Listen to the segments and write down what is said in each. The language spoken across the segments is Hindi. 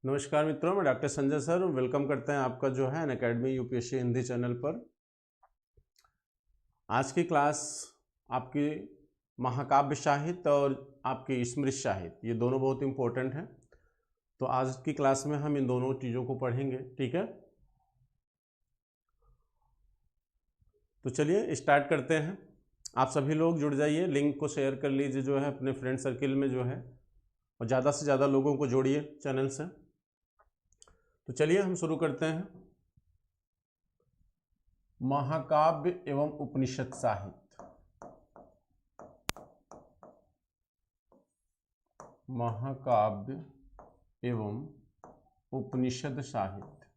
नमस्कार मित्रों, मैं डॉक्टर संजय सर वेलकम करते हैं आपका जो है अनअकैडमी यूपीएससी हिंदी चैनल पर। आज की क्लास आपकी महाकाव्य साहित्य और आपकी स्मृति साहित्य, ये दोनों बहुत इंपॉर्टेंट हैं। तो आज की क्लास में हम इन दोनों चीज़ों को पढ़ेंगे, ठीक है। तो चलिए स्टार्ट करते हैं। आप सभी लोग जुड़ जाइए, लिंक को शेयर कर लीजिए जो है अपने फ्रेंड सर्किल में जो है, और ज़्यादा से ज़्यादा लोगों को जोड़िए चैनल से। तो चलिए हम शुरू करते हैं। महाकाव्य एवं उपनिषद साहित्य। महाकाव्य एवं उपनिषद साहित्य।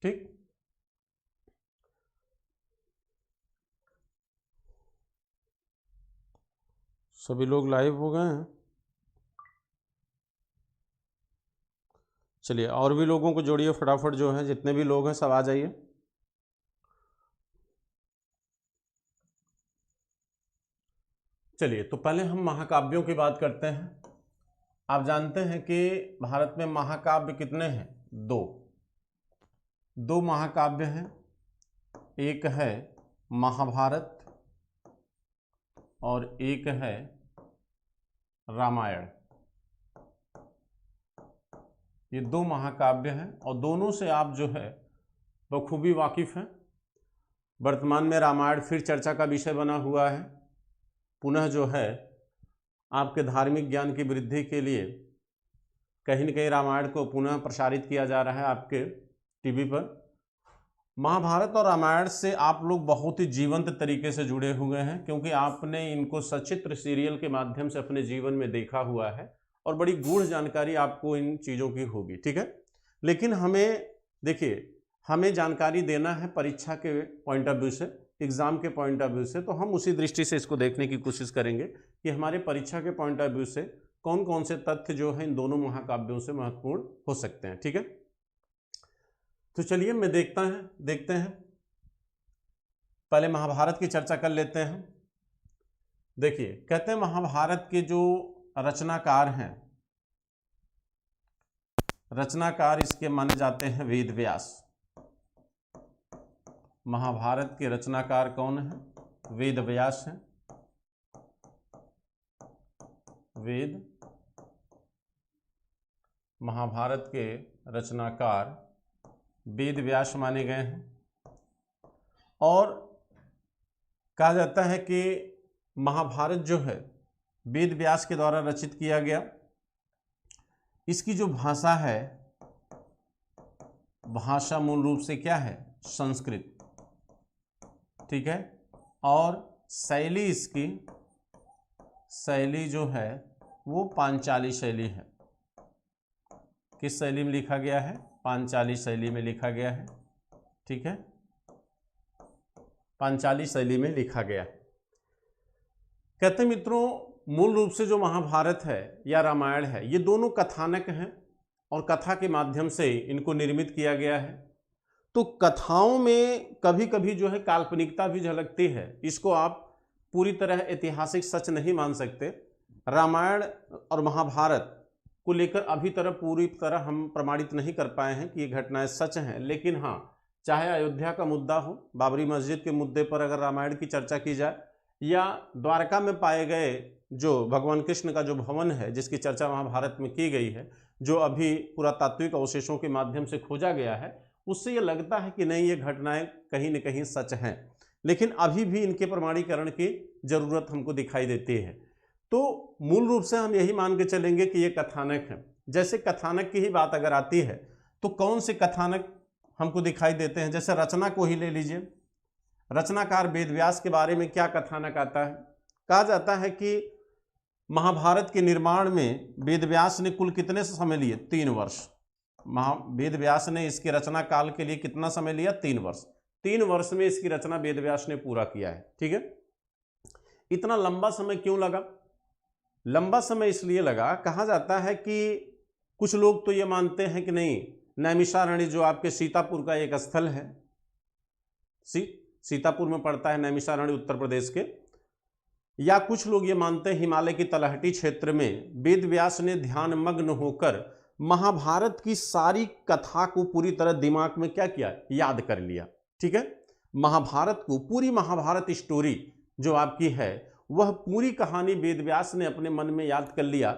ठीक, सभी लोग लाइव हो गए हैं। चलिए और भी लोगों को जोड़िए फटाफट, जो है जितने भी लोग हैं सब आ जाइए। चलिए तो पहले हम महाकाव्यों की बात करते हैं। आप जानते हैं कि भारत में महाकाव्य कितने हैं? दो महाकाव्य हैं। एक है महाभारत और एक है रामायण। ये दो महाकाव्य हैं और दोनों से आप जो है बखूबी वाकिफ हैं। वर्तमान में रामायण फिर चर्चा का विषय बना हुआ है। पुनः जो है आपके धार्मिक ज्ञान की वृद्धि के लिए कहीं न कहीं रामायण को पुनः प्रसारित किया जा रहा है आपके टीवी पर। महाभारत और रामायण से आप लोग बहुत ही जीवंत तरीके से जुड़े हुए हैं, क्योंकि आपने इनको सचित्र सीरियल के माध्यम से अपने जीवन में देखा हुआ है और बड़ी गूढ़ जानकारी आपको इन चीज़ों की होगी, ठीक है। लेकिन हमें देखिए, हमें जानकारी देना है परीक्षा के पॉइंट ऑफ व्यू से, एग्ज़ाम के पॉइंट ऑफ व्यू से। तो हम उसी दृष्टि से इसको देखने की कोशिश करेंगे कि हमारे परीक्षा के पॉइंट ऑफ व्यू से कौन कौन से तथ्य जो है इन दोनों महाकाव्यों से महत्वपूर्ण हो सकते हैं, ठीक है। तो चलिए मैं देखते हैं। पहले महाभारत की चर्चा कर लेते हैं। देखिए, कहते हैं महाभारत के जो रचनाकार हैं, रचनाकार इसके माने जाते हैं वेद व्यास। महाभारत के रचनाकार कौन है? वेद व्यास हैं। वेद महाभारत के रचनाकार वेद व्यास माने गए हैं। और कहा जाता है कि महाभारत जो है वेद व्यास के द्वारा रचित किया गया। इसकी जो भाषा है, भाषा मूल रूप से क्या है? संस्कृत, ठीक है। और शैली, इसकी शैली जो है वो पांचाली शैली है। किस शैली में लिखा गया है? पांचाली शैली में लिखा गया है, ठीक है। पांचाली शैली में लिखा गया है। कहते मित्रों, मूल रूप से जो महाभारत है या रामायण है, ये दोनों कथानक हैं और कथा के माध्यम से इनको निर्मित किया गया है। तो कथाओं में कभी कभी जो है काल्पनिकता भी झलकती है। इसको आप पूरी तरह ऐतिहासिक सच नहीं मान सकते। रामायण और महाभारत को लेकर अभी पूरी तरह हम प्रमाणित नहीं कर पाए हैं कि ये घटनाएं सच हैं। लेकिन हाँ, चाहे अयोध्या का मुद्दा हो, बाबरी मस्जिद के मुद्दे पर अगर रामायण की चर्चा की जाए, या द्वारका में पाए गए जो भगवान कृष्ण का जो भवन है जिसकी चर्चा महाभारत में की गई है, जो अभी पुरातात्विक अवशेषों के माध्यम से खोजा गया है, उससे ये लगता है कि नहीं, ये घटनाएं कहीं न कहीं सच हैं। लेकिन अभी भी इनके प्रमाणीकरण की ज़रूरत हमको दिखाई देती है। तो मूल रूप से हम यही मान के चलेंगे कि ये कथानक है। जैसे कथानक की ही बात अगर आती है तो कौन से कथानक हमको दिखाई देते हैं? जैसे रचना को ही ले लीजिए। रचनाकार वेद व्यास के बारे में क्या कथानक आता है? कहा जाता है कि महाभारत के निर्माण में वेद व्यास ने कुल कितने समय लिए? 3 वर्ष। वेद व्यास ने इसके रचना काल के लिए कितना समय लिया? 3 वर्ष। 3 वर्ष में इसकी रचना वेद व्यास ने पूरा किया है, ठीक है। इतना लंबा समय क्यों लगा? लंबा समय इसलिए लगा, कहा जाता है कि कुछ लोग तो ये मानते हैं कि नहीं, नैमिषारण्य जो आपके सीतापुर का एक स्थल है, सीतापुर में पड़ता है, नैमिषारण्य उत्तर प्रदेश के। या कुछ लोग ये मानते हैं हिमालय की तलहटी क्षेत्र में वेद व्यास ने ध्यानमग्न होकर महाभारत की सारी कथा को पूरी तरह दिमाग में क्या किया, याद कर लिया। ठीक है, महाभारत को, पूरी महाभारत स्टोरी जो आपकी है वह पूरी कहानी वेद व्यास ने अपने मन में याद कर लिया।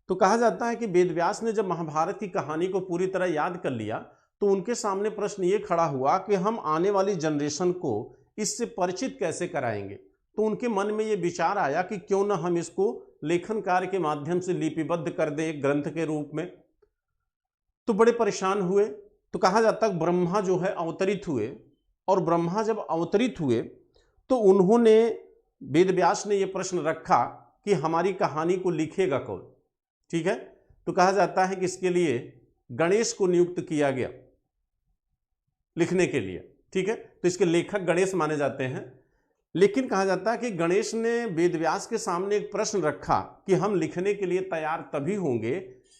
तो कहा जाता है कि वेद व्यास ने जब महाभारत की कहानी को पूरी तरह याद कर लिया तो उनके सामने प्रश्न ये खड़ा हुआ कि हम आने वाली जनरेशन को इससे परिचित कैसे कराएंगे। तो उनके मन में ये विचार आया कि क्यों ना हम इसको लेखन कार्य के माध्यम से लिपिबद्ध कर दें एक ग्रंथ के रूप में। तो बड़े परेशान हुए। तो कहा जाता है ब्रह्मा जो है अवतरित हुए, और ब्रह्मा जब अवतरित हुए तो उन्होंने, वेद व्यास ने यह प्रश्न रखा कि हमारी कहानी को लिखेगा कौन। ठीक है, तो कहा जाता है कि इसके लिए गणेश को नियुक्त किया गया लिखने के लिए। ठीक है, तो इसके लेखक गणेश माने जाते हैं। लेकिन कहा जाता है कि गणेश ने वेद व्यास के सामने एक प्रश्न रखा कि हम लिखने के लिए तैयार तभी होंगे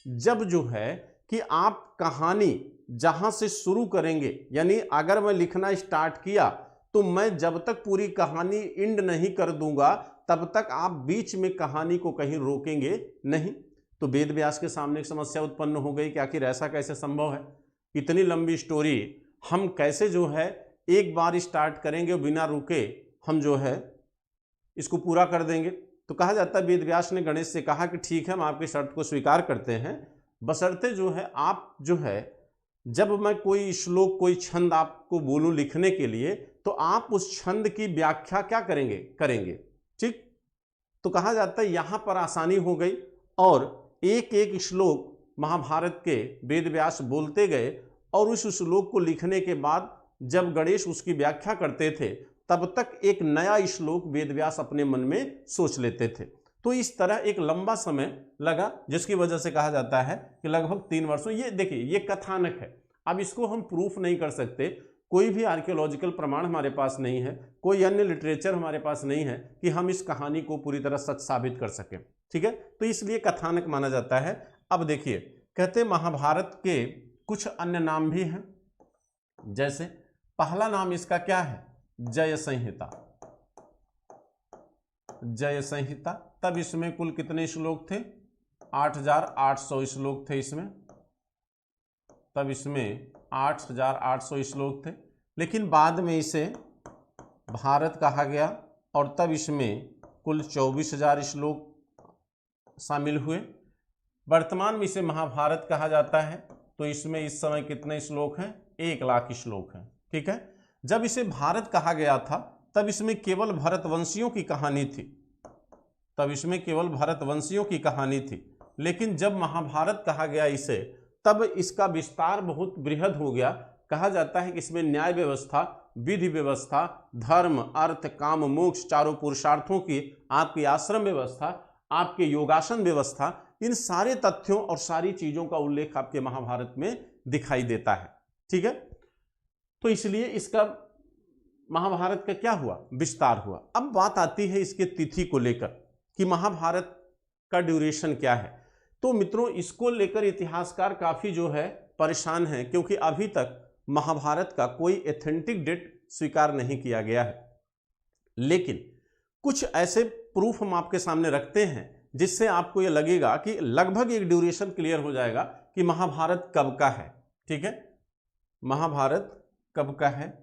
जब जो है कि आप कहानी जहां से शुरू करेंगे, यानी अगर मैं लिखना स्टार्ट किया तो मैं जब तक पूरी कहानी एंड नहीं कर दूंगा तब तक आप बीच में कहानी को कहीं रोकेंगे नहीं। तो वेद व्यास के सामने एक समस्या उत्पन्न हो गई कि आखिर ऐसा कैसे संभव है, इतनी लंबी स्टोरी हम कैसे जो है एक बार स्टार्ट करेंगे और बिना रुके हम जो है इसको पूरा कर देंगे। तो कहा जाता है वेद व्यास ने गणेश से कहा कि ठीक है, हम आपकी शर्त को स्वीकार करते हैं, बशर्ते जो है आप जो है जब मैं कोई श्लोक कोई छंद आपको बोलूं लिखने के लिए तो आप उस छंद की व्याख्या क्या करेंगे। ठीक, तो कहा जाता है यहां पर आसानी हो गई और एक एक श्लोक महाभारत के वेद व्यास बोलते गए और उस श्लोक को लिखने के बाद जब गणेश उसकी व्याख्या करते थे तब तक एक नया श्लोक वेद व्यास अपने मन में सोच लेते थे। तो इस तरह एक लंबा समय लगा, जिसकी वजह से कहा जाता है कि लगभग 3 वर्षों। ये देखिए, ये कथानक है, अब इसको हम प्रूफ नहीं कर सकते, कोई भी आर्कियोलॉजिकल प्रमाण हमारे पास नहीं है, कोई अन्य लिटरेचर हमारे पास नहीं है कि हम इस कहानी को पूरी तरह सच साबित कर सकें। ठीक है, तो इसलिए कथानक माना जाता है। अब देखिए, कहते महाभारत के कुछ अन्य नाम भी हैं, जैसे पहला नाम इसका क्या है, जय संहिता। जय संहिता, तब इसमें कुल कितने श्लोक थे, 8800 श्लोक थे इसमें, तब इसमें 8800 श्लोक थे। लेकिन बाद में इसे भारत कहा गया और तब इसमें कुल 24,000 श्लोक शामिल हुए। वर्तमान में इसे महाभारत कहा जाता है। तो इसमें इस समय कितने श्लोक हैं, 1 लाख श्लोक हैं। ठीक है, जब इसे भारत कहा गया था तब इसमें केवल भरतवंशियों की कहानी थी, तब इसमें केवल भरतवंशियों की कहानी थी। लेकिन जब महाभारत कहा गया इसे, तब इसका विस्तार बहुत बृहद हो गया। कहा जाता है कि इसमें न्याय व्यवस्था, विधि व्यवस्था, धर्म, अर्थ, काम, मोक्ष, चारों पुरुषार्थों की, आपकी आश्रम व्यवस्था, आपके योगासन व्यवस्था, इन सारे तथ्यों और सारी चीजों का उल्लेख आपके महाभारत में दिखाई देता है। ठीक है, तो इसलिए इसका महाभारत का क्या हुआ, विस्तार हुआ। अब बात आती है इसके तिथि को लेकर कि महाभारत का ड्यूरेशन क्या है। तो मित्रों, इसको लेकर इतिहासकार काफी जो है परेशान हैं, क्योंकि अभी तक महाभारत का कोई एथेंटिक डेट स्वीकार नहीं किया गया है। लेकिन कुछ ऐसे प्रूफ हम आपके सामने रखते हैं जिससे आपको यह लगेगा कि लगभग एक ड्यूरेशन क्लियर हो जाएगा कि महाभारत कब का है। ठीक है, महाभारत कब का है।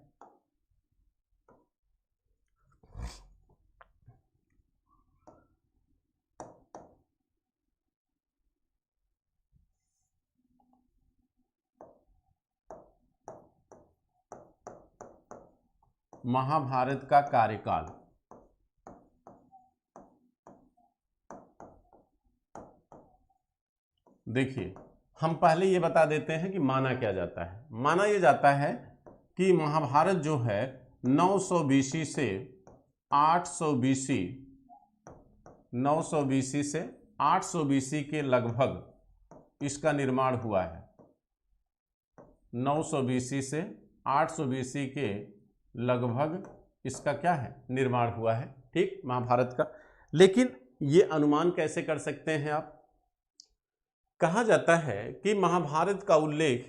महाभारत का कार्यकाल, देखिए हम पहले ये बता देते हैं कि माना क्या जाता है। माना यह जाता है कि महाभारत जो है 900 बीसी से 800 बीसी, 900 बीसी से 800 बीसी के लगभग इसका निर्माण हुआ है। 900 बीसी से 800 बीसी के लगभग इसका क्या है, निर्माण हुआ है। ठीक, महाभारत का। लेकिन ये अनुमान कैसे कर सकते हैं आप। कहा जाता है कि महाभारत का उल्लेख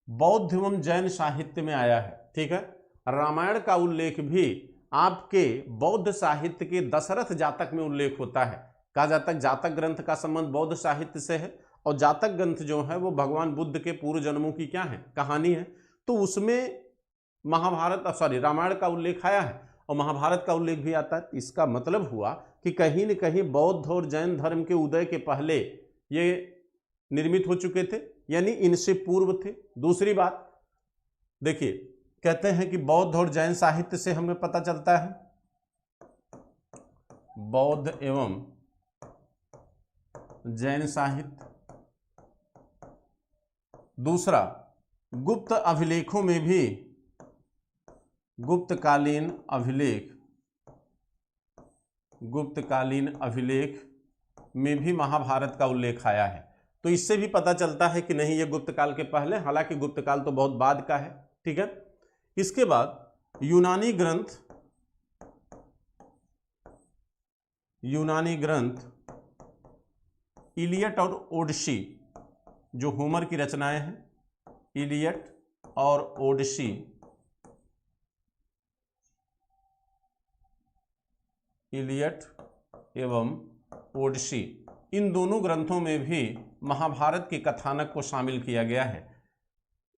बौद्ध एवं जैन साहित्य में आया है। ठीक है, रामायण का उल्लेख भी आपके बौद्ध साहित्य के दशरथ जातक में उल्लेख होता है। कहा जाता है जातक ग्रंथ का संबंध बौद्ध साहित्य से है और जातक ग्रंथ जो है वो भगवान बुद्ध के पूर्व जन्मों की क्या है, कहानी है। तो उसमें रामायण का उल्लेख आया है और महाभारत का उल्लेख भी आता है। इसका मतलब हुआ कि कहीं न कहीं बौद्ध और जैन धर्म के उदय के पहले ये निर्मित हो चुके थे, यानी इनसे पूर्व थे। दूसरी बात देखिए, कहते हैं कि बौद्ध और जैन साहित्य से हमें पता चलता है, बौद्ध एवं जैन साहित्य। दूसरा, गुप्त अभिलेखों में भी, गुप्तकालीन अभिलेख में भी महाभारत का उल्लेख आया है। तो इससे भी पता चलता है कि नहीं, ये गुप्त काल के पहले, हालांकि गुप्त काल तो बहुत बाद का है। ठीक है। इसके बाद यूनानी ग्रंथ इलियट और ओडिसी, जो होमर की रचनाएं हैं, इलियट और ओडिसी, इलियट एवं ओडिसी, इन दोनों ग्रंथों में भी महाभारत के कथानक को शामिल किया गया है।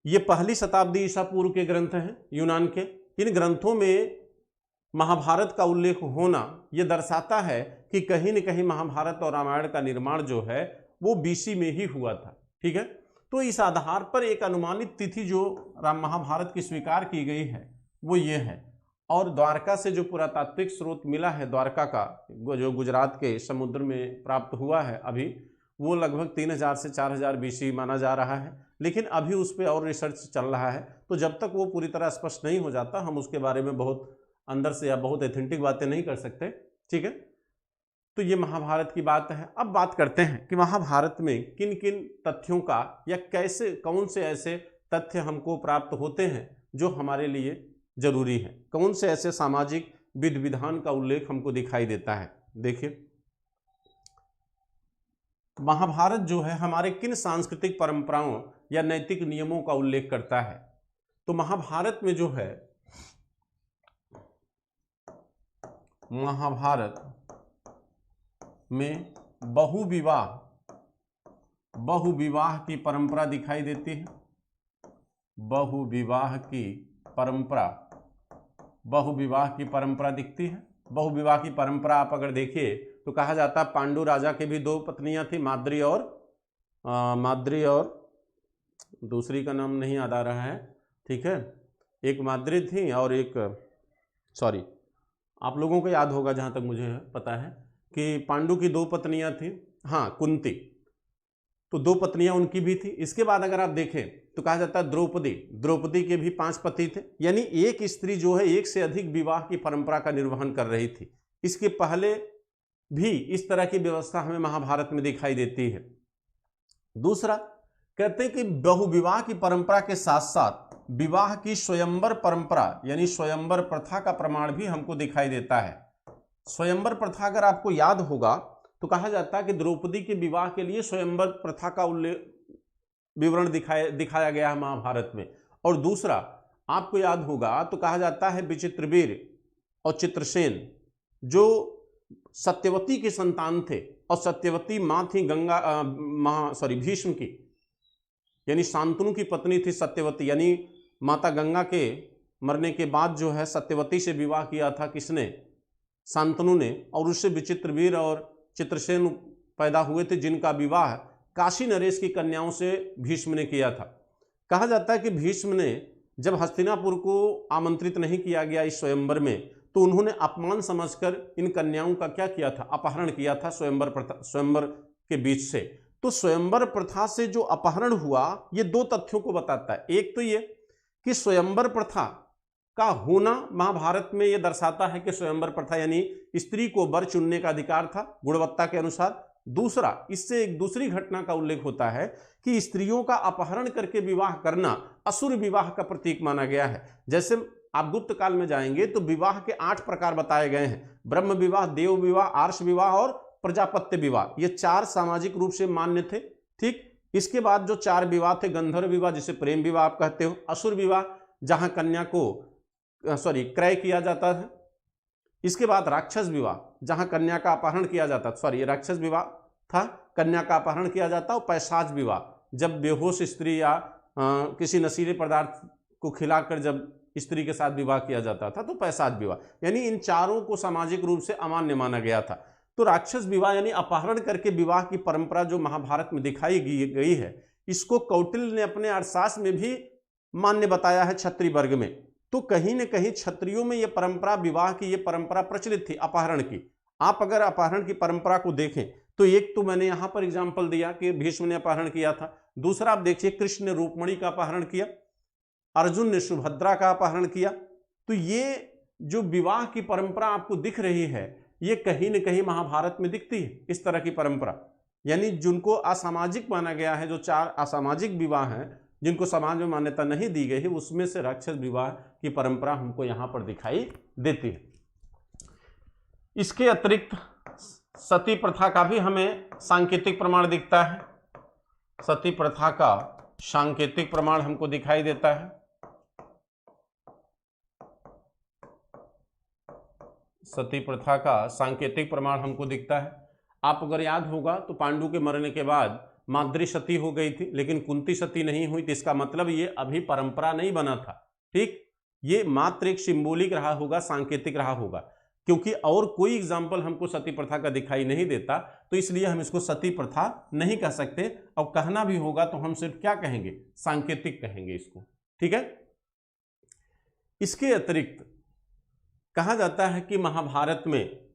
ये पहली शताब्दी ईसा पूर्व के ग्रंथ हैं यूनान के। इन ग्रंथों में महाभारत का उल्लेख होना ये दर्शाता है कि कहीं न कहीं महाभारत और रामायण का निर्माण जो है वो बीसी में ही हुआ था। ठीक है। तो इस आधार पर एक अनुमानित तिथि जो महाभारत की स्वीकार की गई है वो ये है। और द्वारका से जो पुरातात्विक स्रोत मिला है, द्वारका का जो गुजरात के समुद्र में प्राप्त हुआ है अभी, वो लगभग 3000 से 4000 बीसी माना जा रहा है। लेकिन अभी उस पर और रिसर्च चल रहा है, तो जब तक वो पूरी तरह स्पष्ट नहीं हो जाता हम उसके बारे में बहुत अंदर से या बहुत एथेंटिक बातें नहीं कर सकते। ठीक है। तो ये महाभारत की बात है। अब बात करते हैं कि महाभारत में किन किन तथ्यों का या कैसे, कौन से ऐसे तथ्य हमको प्राप्त होते हैं जो हमारे लिए जरूरी है, कौन से ऐसे सामाजिक विधि विधान का उल्लेख हमको दिखाई देता है। देखिए, महाभारत जो है हमारे किन सांस्कृतिक परंपराओं या नैतिक नियमों का उल्लेख करता है। तो महाभारत में जो है, महाभारत में बहुविवाह की परंपरा दिखाई देती है। बहुविवाह की परंपरा दिखती है। बहुविवाह की परंपरा आप अगर देखिए तो कहा जाता है पांडु राजा के भी 2 पत्नियां थी, माद्री और दूसरी का नाम नहीं याद आ रहा है। ठीक है। एक माद्री थी और एक, सॉरी, आप लोगों को याद होगा जहां तक मुझे पता है कि पांडु की 2 पत्नियां थी, हाँ, कुंती, तो 2 पत्नियां उनकी भी थी। इसके बाद अगर आप देखें तो कहा जाता है द्रौपदी के भी 5 पति थे, यानी एक स्त्री जो है एक से अधिक विवाह की परंपरा का निर्वहन कर रही थी। इसके पहले भी इस तरह की व्यवस्था हमें महाभारत में दिखाई देती है। दूसरा, कहते हैं कि बहुविवाह की परंपरा के साथ साथ विवाह की स्वयंवर परंपरा यानी स्वयंवर प्रथा का प्रमाण भी हमको दिखाई देता है। स्वयंवर प्रथा अगर आपको याद होगा तो कहा जाता है कि द्रौपदी के विवाह के लिए स्वयंवर प्रथा का विवरण दिखाया गया है महाभारत में। और दूसरा, आपको याद होगा तो कहा जाता है विचित्रवीर और चित्रसेन जो सत्यवती के संतान थे, और सत्यवती माँ थी भीष्म की, यानी शांतनु की पत्नी थी सत्यवती, यानी माता गंगा के मरने के बाद जो है सत्यवती से विवाह किया था किसने, शांतनु ने, और उससे विचित्रवीर और चित्रसेन पैदा हुए थे जिनका विवाह काशी नरेश की कन्याओं से भीष्म ने किया था। कहा जाता है कि भीष्म ने जब हस्तिनापुर को आमंत्रित नहीं किया गया इस स्वयंवर में, तो उन्होंने अपमान समझकर इन कन्याओं का क्या किया था, अपहरण किया था स्वयंवर के बीच से। तो स्वयंवर प्रथा से जो अपहरण हुआ ये 2 तथ्यों को बताता है। एक तो ये कि स्वयंवर प्रथा का होना महाभारत में ये दर्शाता है कि स्वयंवर प्रथा यानी स्त्री को वर चुनने का अधिकार था गुणवत्ता के अनुसार। दूसरा, इससे एक दूसरी घटना का उल्लेख होता है कि स्त्रियों का अपहरण करके विवाह करना असुर विवाह का प्रतीक माना गया है। जैसे आप गुप्त काल में जाएंगे तो विवाह के 8 प्रकार बताए गए हैं, ब्रह्म विवाह, देव विवाह, आर्ष विवाह और प्रजापत्य विवाह। ये 4 सामाजिक रूप से मान्य थे। ठीक, इसके बाद जो 4 विवाह थे, गंधर्व विवाह जिसे प्रेम विवाह आप कहते हो, असुर विवाह जहां कन्या को क्रय किया जाता है। इसके बाद राक्षस विवाह, जहां कन्या का अपहरण किया जाता, सॉरी राक्षस विवाह था, कन्या का अपहरण किया जाता। और पैशाच विवाह, जब बेहोश स्त्री या किसी नशीले पदार्थ को खिलाकर जब स्त्री के साथ विवाह किया जाता था तो पैशाच विवाह, यानी इन चारों को सामाजिक रूप से अमान्य माना गया था। तो राक्षस विवाह यानी अपहरण करके विवाह की परंपरा जो महाभारत में दिखाई गई है, इसको कौटिल्य ने अपने अर्थशास्त्र में भी मान्य बताया है क्षत्रिय वर्ग में। तो कहीं न कहीं क्षत्रियों में यह परंपरा, विवाह की यह परंपरा प्रचलित थी अपहरण की। आप अगर अपहरण की परंपरा को देखें तो एक तो मैंने यहां पर एग्जाम्पल दिया कि भीष्म ने अपहरण किया था, दूसरा आप देखिए कृष्ण ने रूपमणि का अपहरण किया, अर्जुन ने सुभद्रा का अपहरण किया। तो ये जो विवाह की परंपरा आपको दिख रही है, ये कहीं न कहीं महाभारत में दिखती है इस तरह की परंपरा, यानी जिनको असामाजिक माना गया है, जो 4 असामाजिक विवाह हैं जिनको समाज में मान्यता नहीं दी गई है, उसमें से राक्षस विवाह की परंपरा हमको यहां पर दिखाई देती है। इसके अतिरिक्त सती प्रथा का भी हमें सांकेतिक प्रमाण दिखता है। सती प्रथा का सांकेतिक प्रमाण हमको दिखाई देता है। सती प्रथा का सांकेतिक प्रमाण हमको दिखता है। आप अगर याद होगा तो पांडु के मरने के बाद माद्री सती हो गई थी, लेकिन कुंती सती नहीं हुई। तो इसका मतलब ये अभी परंपरा नहीं बना था, ठीक, ये मात्र एक सिंबॉलिक रहा होगा, सांकेतिक रहा होगा, क्योंकि और कोई एग्जाम्पल हमको सती प्रथा का दिखाई नहीं देता। तो इसलिए हम इसको सती प्रथा नहीं कह सकते, और कहना भी होगा तो हम सिर्फ क्या कहेंगे, सांकेतिक कहेंगे इसको, ठीक है। इसके अतिरिक्त कहा जाता है कि महाभारत में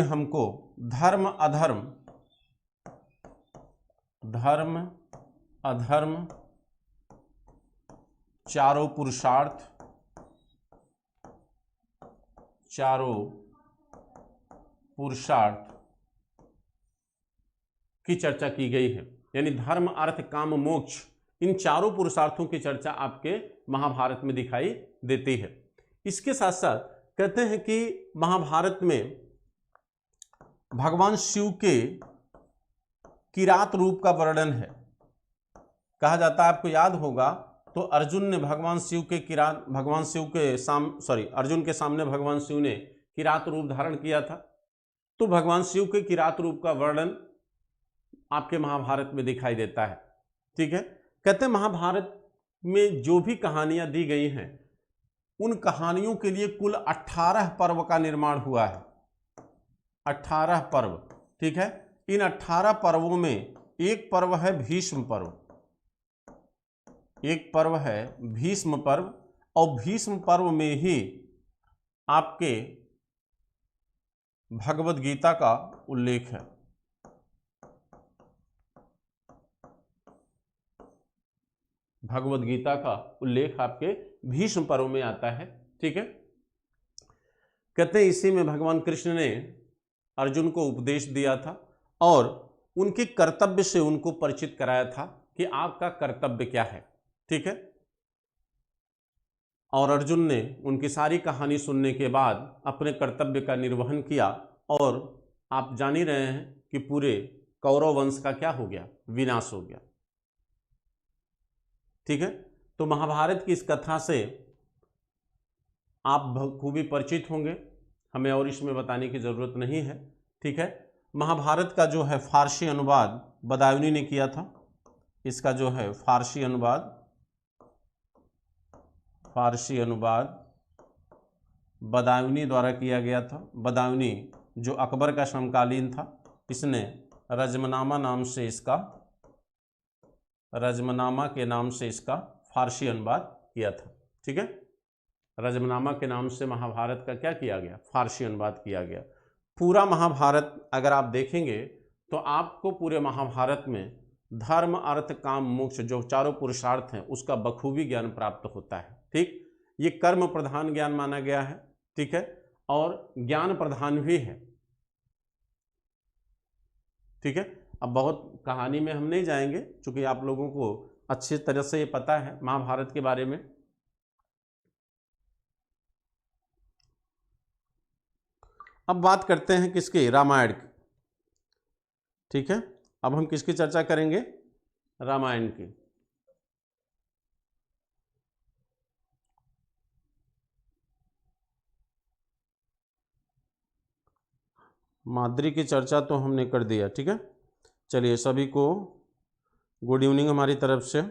हमको धर्म अधर्म चारों पुरुषार्थ की चर्चा की गई है, यानी धर्म अर्थ काम मोक्ष, इन चारों पुरुषार्थों की चर्चा आपके महाभारत में दिखाई देती है। इसके साथ साथ कहते हैं कि महाभारत में भगवान शिव के किरात रूप का वर्णन है। कहा जाता है, आपको याद होगा तो अर्जुन ने अर्जुन के सामने भगवान शिव ने किरात रूप धारण किया था। तो भगवान शिव के किरात रूप का वर्णन आपके महाभारत में दिखाई देता है, ठीक है। कहते हैं महाभारत में जो भी कहानियां दी गई हैं, उन कहानियों के लिए कुल 18 पर्व का निर्माण हुआ है। 18 पर्व, ठीक है। इन 18 पर्वों में एक पर्व है भीष्म पर्व, और भीष्म पर्व में ही आपके भगवद गीता का उल्लेख है। भगवद गीता का उल्लेख आपके भीष्म पर्व में आता है, ठीक है। कहते हैं इसी में भगवान कृष्ण ने अर्जुन को उपदेश दिया था और उनके कर्तव्य से उनको परिचित कराया था कि आपका कर्तव्य क्या है, ठीक है। और अर्जुन ने उनकी सारी कहानी सुनने के बाद अपने कर्तव्य का निर्वहन किया, और आप जान ही रहे हैं कि पूरे कौरव वंश का क्या हो गया, विनाश हो गया, ठीक है। तो महाभारत की इस कथा से आप बखूबी परिचित होंगे, हमें और इसमें बताने की जरूरत नहीं है, ठीक है। महाभारत का जो है फारसी अनुवाद बदायूनी ने किया था। इसका जो है फारसी अनुवाद बदायूनी द्वारा किया गया था। बदायूनी जो अकबर का समकालीन था, इसने रजमनामा के नाम से इसका फारसी अनुवाद किया था, ठीक है। रजमनामा के नाम से महाभारत का क्या किया गया, फारसी अनुवाद किया गया। पूरा महाभारत अगर आप देखेंगे तो आपको पूरे महाभारत में धर्म अर्थ काम मोक्ष जो चारों पुरुषार्थ हैं उसका बखूबी ज्ञान प्राप्त होता है, ठीक। ये कर्म प्रधान ज्ञान माना गया है, ठीक है, और ज्ञान प्रधान भी है, ठीक है। अब बहुत कहानी में हम नहीं जाएंगे क्योंकि आप लोगों को अच्छी तरह से ये पता है महाभारत के बारे में। अब बात करते हैं किसके, रामायण की, ठीक है। अब हम किसकी चर्चा करेंगे, रामायण की। माद्री की चर्चा तो हमने कर दिया, ठीक है। चलिए सभी को गुड इवनिंग हमारी तरफ से।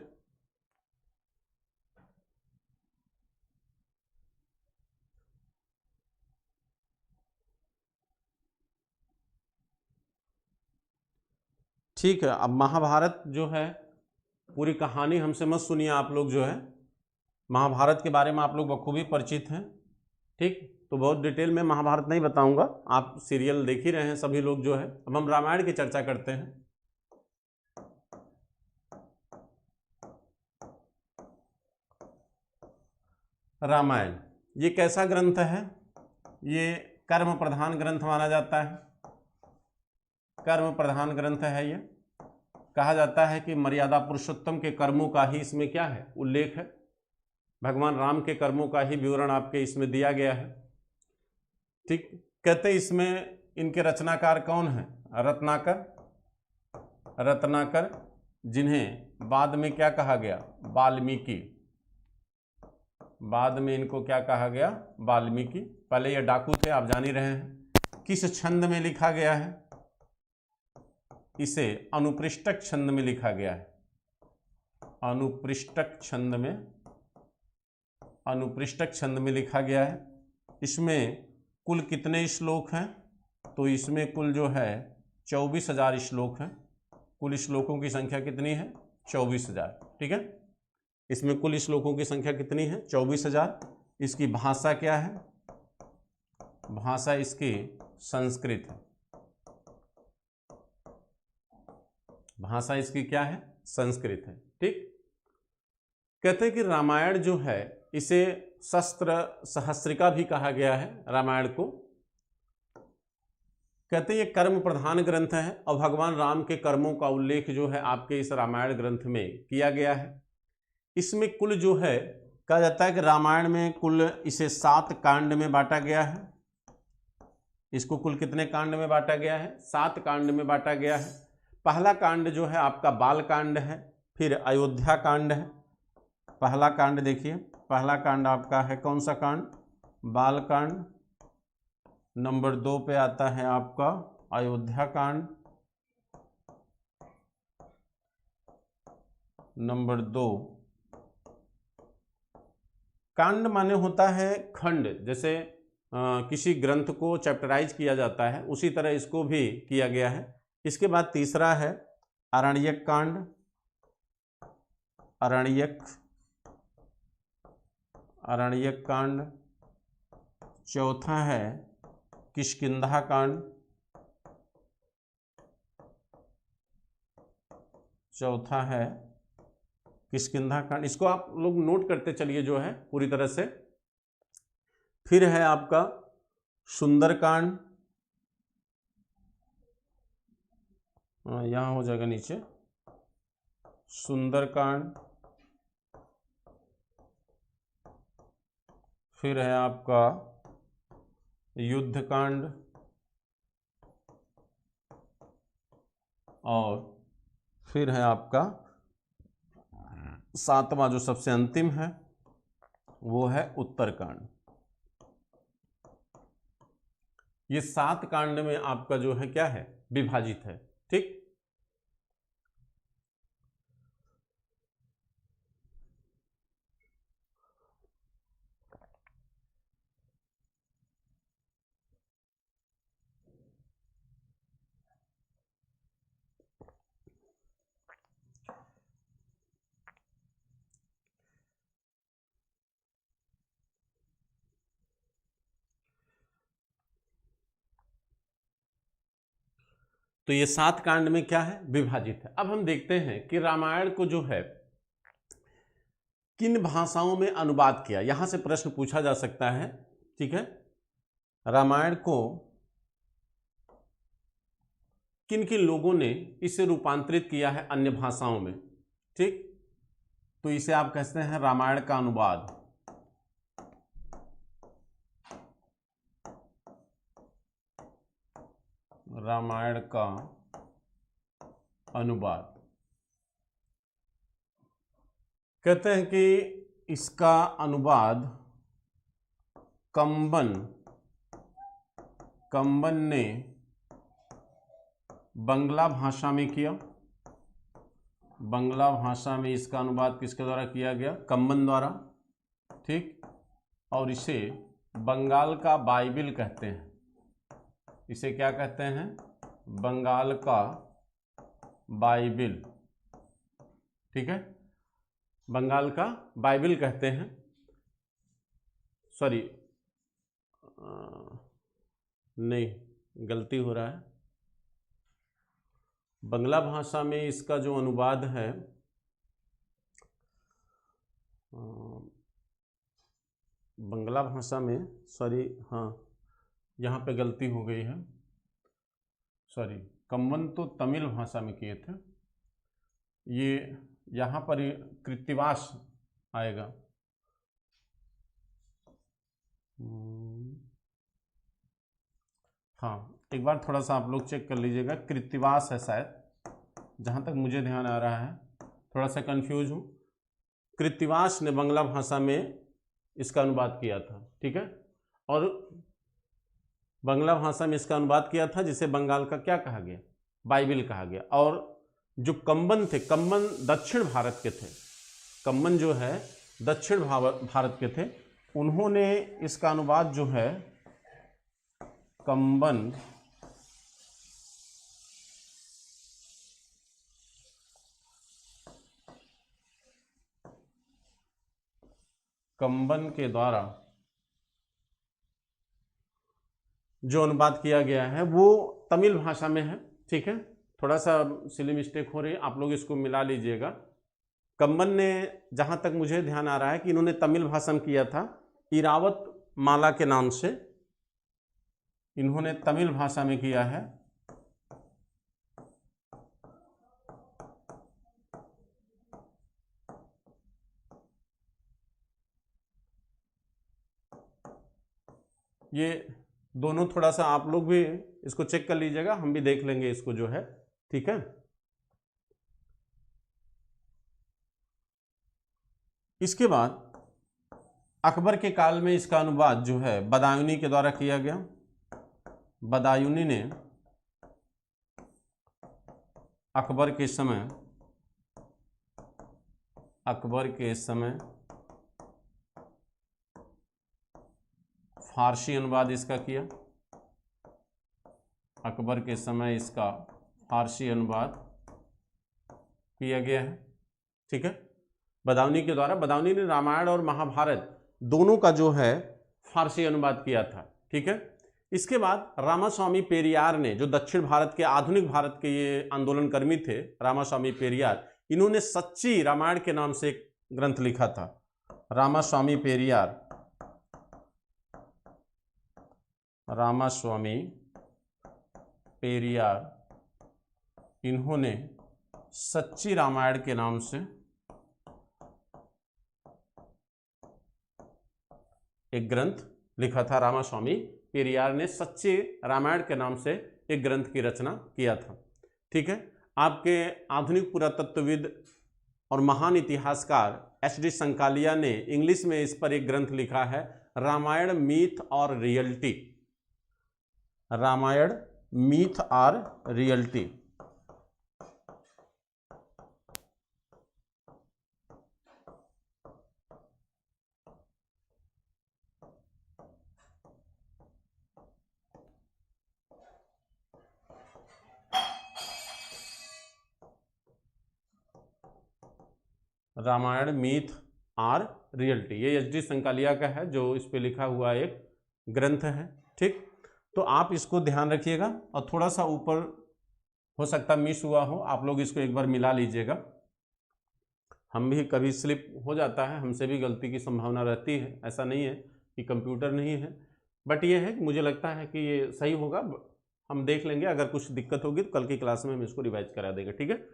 ठीक है, अब महाभारत जो है, पूरी कहानी हमसे मत सुनिए आप लोग, जो है महाभारत के बारे में आप लोग बखूबी परिचित हैं, ठीक। तो बहुत डिटेल में महाभारत नहीं बताऊंगा, आप सीरियल देख ही रहे हैं सभी लोग जो है। अब हम रामायण की चर्चा करते हैं। रामायण ये कैसा ग्रंथ है? ये कर्म प्रधान ग्रंथ माना जाता है, कर्म प्रधान ग्रंथ है ये। कहा जाता है कि मर्यादा पुरुषोत्तम के कर्मों का ही इसमें क्या है, उल्लेख है। भगवान राम के कर्मों का ही विवरण आपके इसमें दिया गया है, ठीक। कहते इसमें इनके रचनाकार कौन है? रत्नाकर, रत्नाकर, जिन्हें बाद में क्या कहा गया? वाल्मीकि। बाद में इनको क्या कहा गया? वाल्मीकि। पहले ये डाकू थे, आप जान ही रहे हैं। किस छंद में लिखा गया है? इसे अनुपृष्ठक छंद में लिखा गया है, अनुपृष्ठक छंद में, अनुपृष्ठक छंद में लिखा गया है। इसमें कुल कितने श्लोक हैं? तो इसमें कुल जो है 24,000 श्लोक हैं। कुल श्लोकों की संख्या कितनी है? 24,000, ठीक है। इसमें कुल श्लोकों की संख्या कितनी है? 24,000। इसकी भाषा क्या है? भाषा इसकी संस्कृत है। भाषा इसकी क्या है? संस्कृत है, ठीक। कहते हैं कि रामायण जो है इसे शस्त्र सहस्त्रिका भी कहा गया है, रामायण को। कहते हैं ये कर्म प्रधान ग्रंथ है और भगवान राम के कर्मों का उल्लेख जो है आपके इस रामायण ग्रंथ में किया गया है। इसमें कुल जो है, कहा जाता है कि रामायण में कुल इसे 7 कांड में बांटा गया है। इसको कुल कितने कांड में बांटा गया है? 7 कांड में बांटा गया है। पहला कांड जो है आपका बाल कांड है, फिर अयोध्या कांड है। पहला कांड देखिए, पहला कांड आपका है कौन सा कांड? बाल कांड। नंबर 2 पे आता है आपका अयोध्या कांड। नंबर 2, कांड माने होता है खंड, जैसे किसी ग्रंथ को चैप्टराइज किया जाता है उसी तरह इसको भी किया गया है। इसके बाद तीसरा है आरण्यक कांड, आरण्यक, आरण्यक कांड। चौथा है किष्किंधा कांड, चौथा है किष्किंधा कांड। इसको आप लोग नोट करते चलिए जो है पूरी तरह से। फिर है आपका सुंदरकांड, यहां हो जाएगा नीचे, सुंदरकांड। फिर है आपका युद्धकांड, और फिर है आपका 7वां जो सबसे अंतिम है वो है उत्तरकांड। ये 7 कांड में आपका जो है क्या है? विभाजित है, ठीक। तो ये 7 कांड में क्या है? विभाजित है। अब हम देखते हैं कि रामायण को जो है किन भाषाओं में अनुवाद किया, यहां से प्रश्न पूछा जा सकता है, ठीक है। रामायण को किन किन लोगों ने इसे रूपांतरित किया है अन्य भाषाओं में, ठीक। तो इसे आप कहते हैं रामायण का अनुवाद। रामायण का अनुवाद। कहते हैं कि इसका अनुवाद कंबन ने बंगला भाषा में किया। बंगला भाषा में इसका अनुवाद किसके द्वारा किया गया? कंबन द्वारा। ठीक, और इसे बंगाल का बाइबिल कहते हैं। इसे क्या कहते हैं? बंगाल का बाइबिल। ठीक है, बंगाल का बाइबिल कहते हैं। सॉरी, नहीं, गलती हो रहा है। बंगला भाषा में इसका जो अनुवाद है, बंगला भाषा में, सॉरी, हाँ यहाँ पे गलती हो गई है। सॉरी, कंबन तो तमिल भाषा में किए थे, ये यहाँ पर कृत्तिवास आएगा। हाँ, एक बार थोड़ा सा आप लोग चेक कर लीजिएगा, कृत्तिवास है शायद, जहाँ तक मुझे ध्यान आ रहा है। थोड़ा सा कंफ्यूज हूँ। कृत्तिवास ने बंगला भाषा में इसका अनुवाद किया था। ठीक है, और बंगला भाषा में इसका अनुवाद किया था, जिसे बंगाल का क्या कहा गया? बाइबिल कहा गया। और जो कंबन थे, कंबन दक्षिण भारत के थे, कंबन जो है दक्षिण भारत के थे, उन्होंने इसका अनुवाद जो है कंबन के द्वारा जो अनुवाद किया गया है वो तमिल भाषा में है। ठीक है, थोड़ा सा सिली मिस्टेक हो रही है, आप लोग इसको मिला लीजिएगा। कंबन ने, जहाँ तक मुझे ध्यान आ रहा है, कि इन्होंने तमिल भाषा में किया था, इरावत माला के नाम से इन्होंने तमिल भाषा में किया है। ये दोनों थोड़ा सा आप लोग भी इसको चेक कर लीजिएगा, हम भी देख लेंगे इसको जो है। ठीक है, इसके बाद अकबर के काल में इसका अनुवाद जो है बदायूनी के द्वारा किया गया। बदायूनी ने अकबर के समय फारसी अनुवाद इसका किया। अकबर के समय इसका फारसी अनुवाद किया गया है। ठीक है, बदायूनी के द्वारा। बदायूनी ने रामायण और महाभारत दोनों का जो है फारसी अनुवाद किया था। ठीक है, इसके बाद रामास्वामी पेरियार ने, जो दक्षिण भारत के, आधुनिक भारत के ये आंदोलनकर्मी थे, रामास्वामी पेरियार, इन्होंने सच्ची रामायण के नाम से एक ग्रंथ लिखा था। रामास्वामी पेरियार, इन्होंने सच्ची रामायण के नाम से एक ग्रंथ लिखा था। रामास्वामी पेरियार ने सच्चे रामायण के नाम से एक ग्रंथ की रचना किया था। ठीक है, आपके आधुनिक पुरातत्वविद और महान इतिहासकार एच.डी. संकालिया ने इंग्लिश में इस पर एक ग्रंथ लिखा है, रामायण मीथ और रियलिटी। रामायण मीथ और रियलिटी। रामायण मीथ और रियलिटी, ये एच.डी. संकालिया का है, जो इस पे लिखा हुआ एक ग्रंथ है। ठीक, तो आप इसको ध्यान रखिएगा, और थोड़ा सा ऊपर हो सकता मिस हुआ हो, आप लोग इसको एक बार मिला लीजिएगा। हम भी कभी स्लिप हो जाता है, हमसे भी गलती की संभावना रहती है, ऐसा नहीं है कि कंप्यूटर नहीं है, बट ये है कि मुझे लगता है कि ये सही होगा। हम देख लेंगे, अगर कुछ दिक्कत होगी तो कल की क्लास में हम इसको रिवाइज करा देंगे। ठीक है,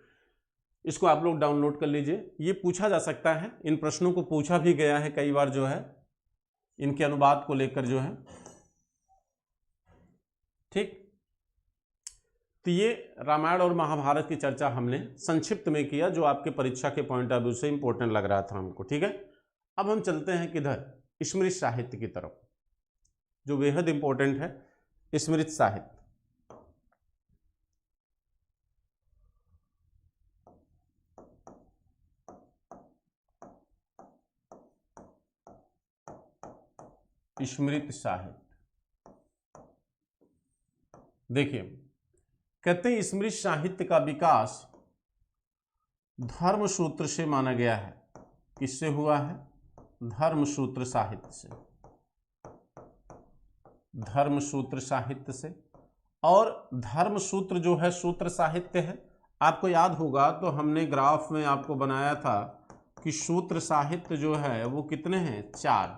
इसको आप लोग डाउनलोड कर लीजिए। ये पूछा जा सकता है, इन प्रश्नों को पूछा भी गया है कई बार जो है, इनके अनुवाद को लेकर जो है। ठीक, तो ये रामायण और महाभारत की चर्चा हमने संक्षिप्त में किया, जो आपके परीक्षा के पॉइंट ऑफ व्यू से इंपॉर्टेंट लग रहा था हमको। ठीक है, अब हम चलते हैं किधर, स्मृत साहित्य की तरफ, जो बेहद इंपॉर्टेंट है, स्मृत साहित्य। स्मृत साहित्य, देखिए कहते हैं स्मृत साहित्य का विकास धर्मसूत्र से माना गया है। किससे हुआ है? धर्मसूत्र साहित्य से, धर्मसूत्र साहित्य से। और धर्मसूत्र जो है सूत्र साहित्य है। आपको याद होगा तो हमने ग्राफ में आपको बनाया था कि सूत्र साहित्य जो है वो कितने हैं? 4।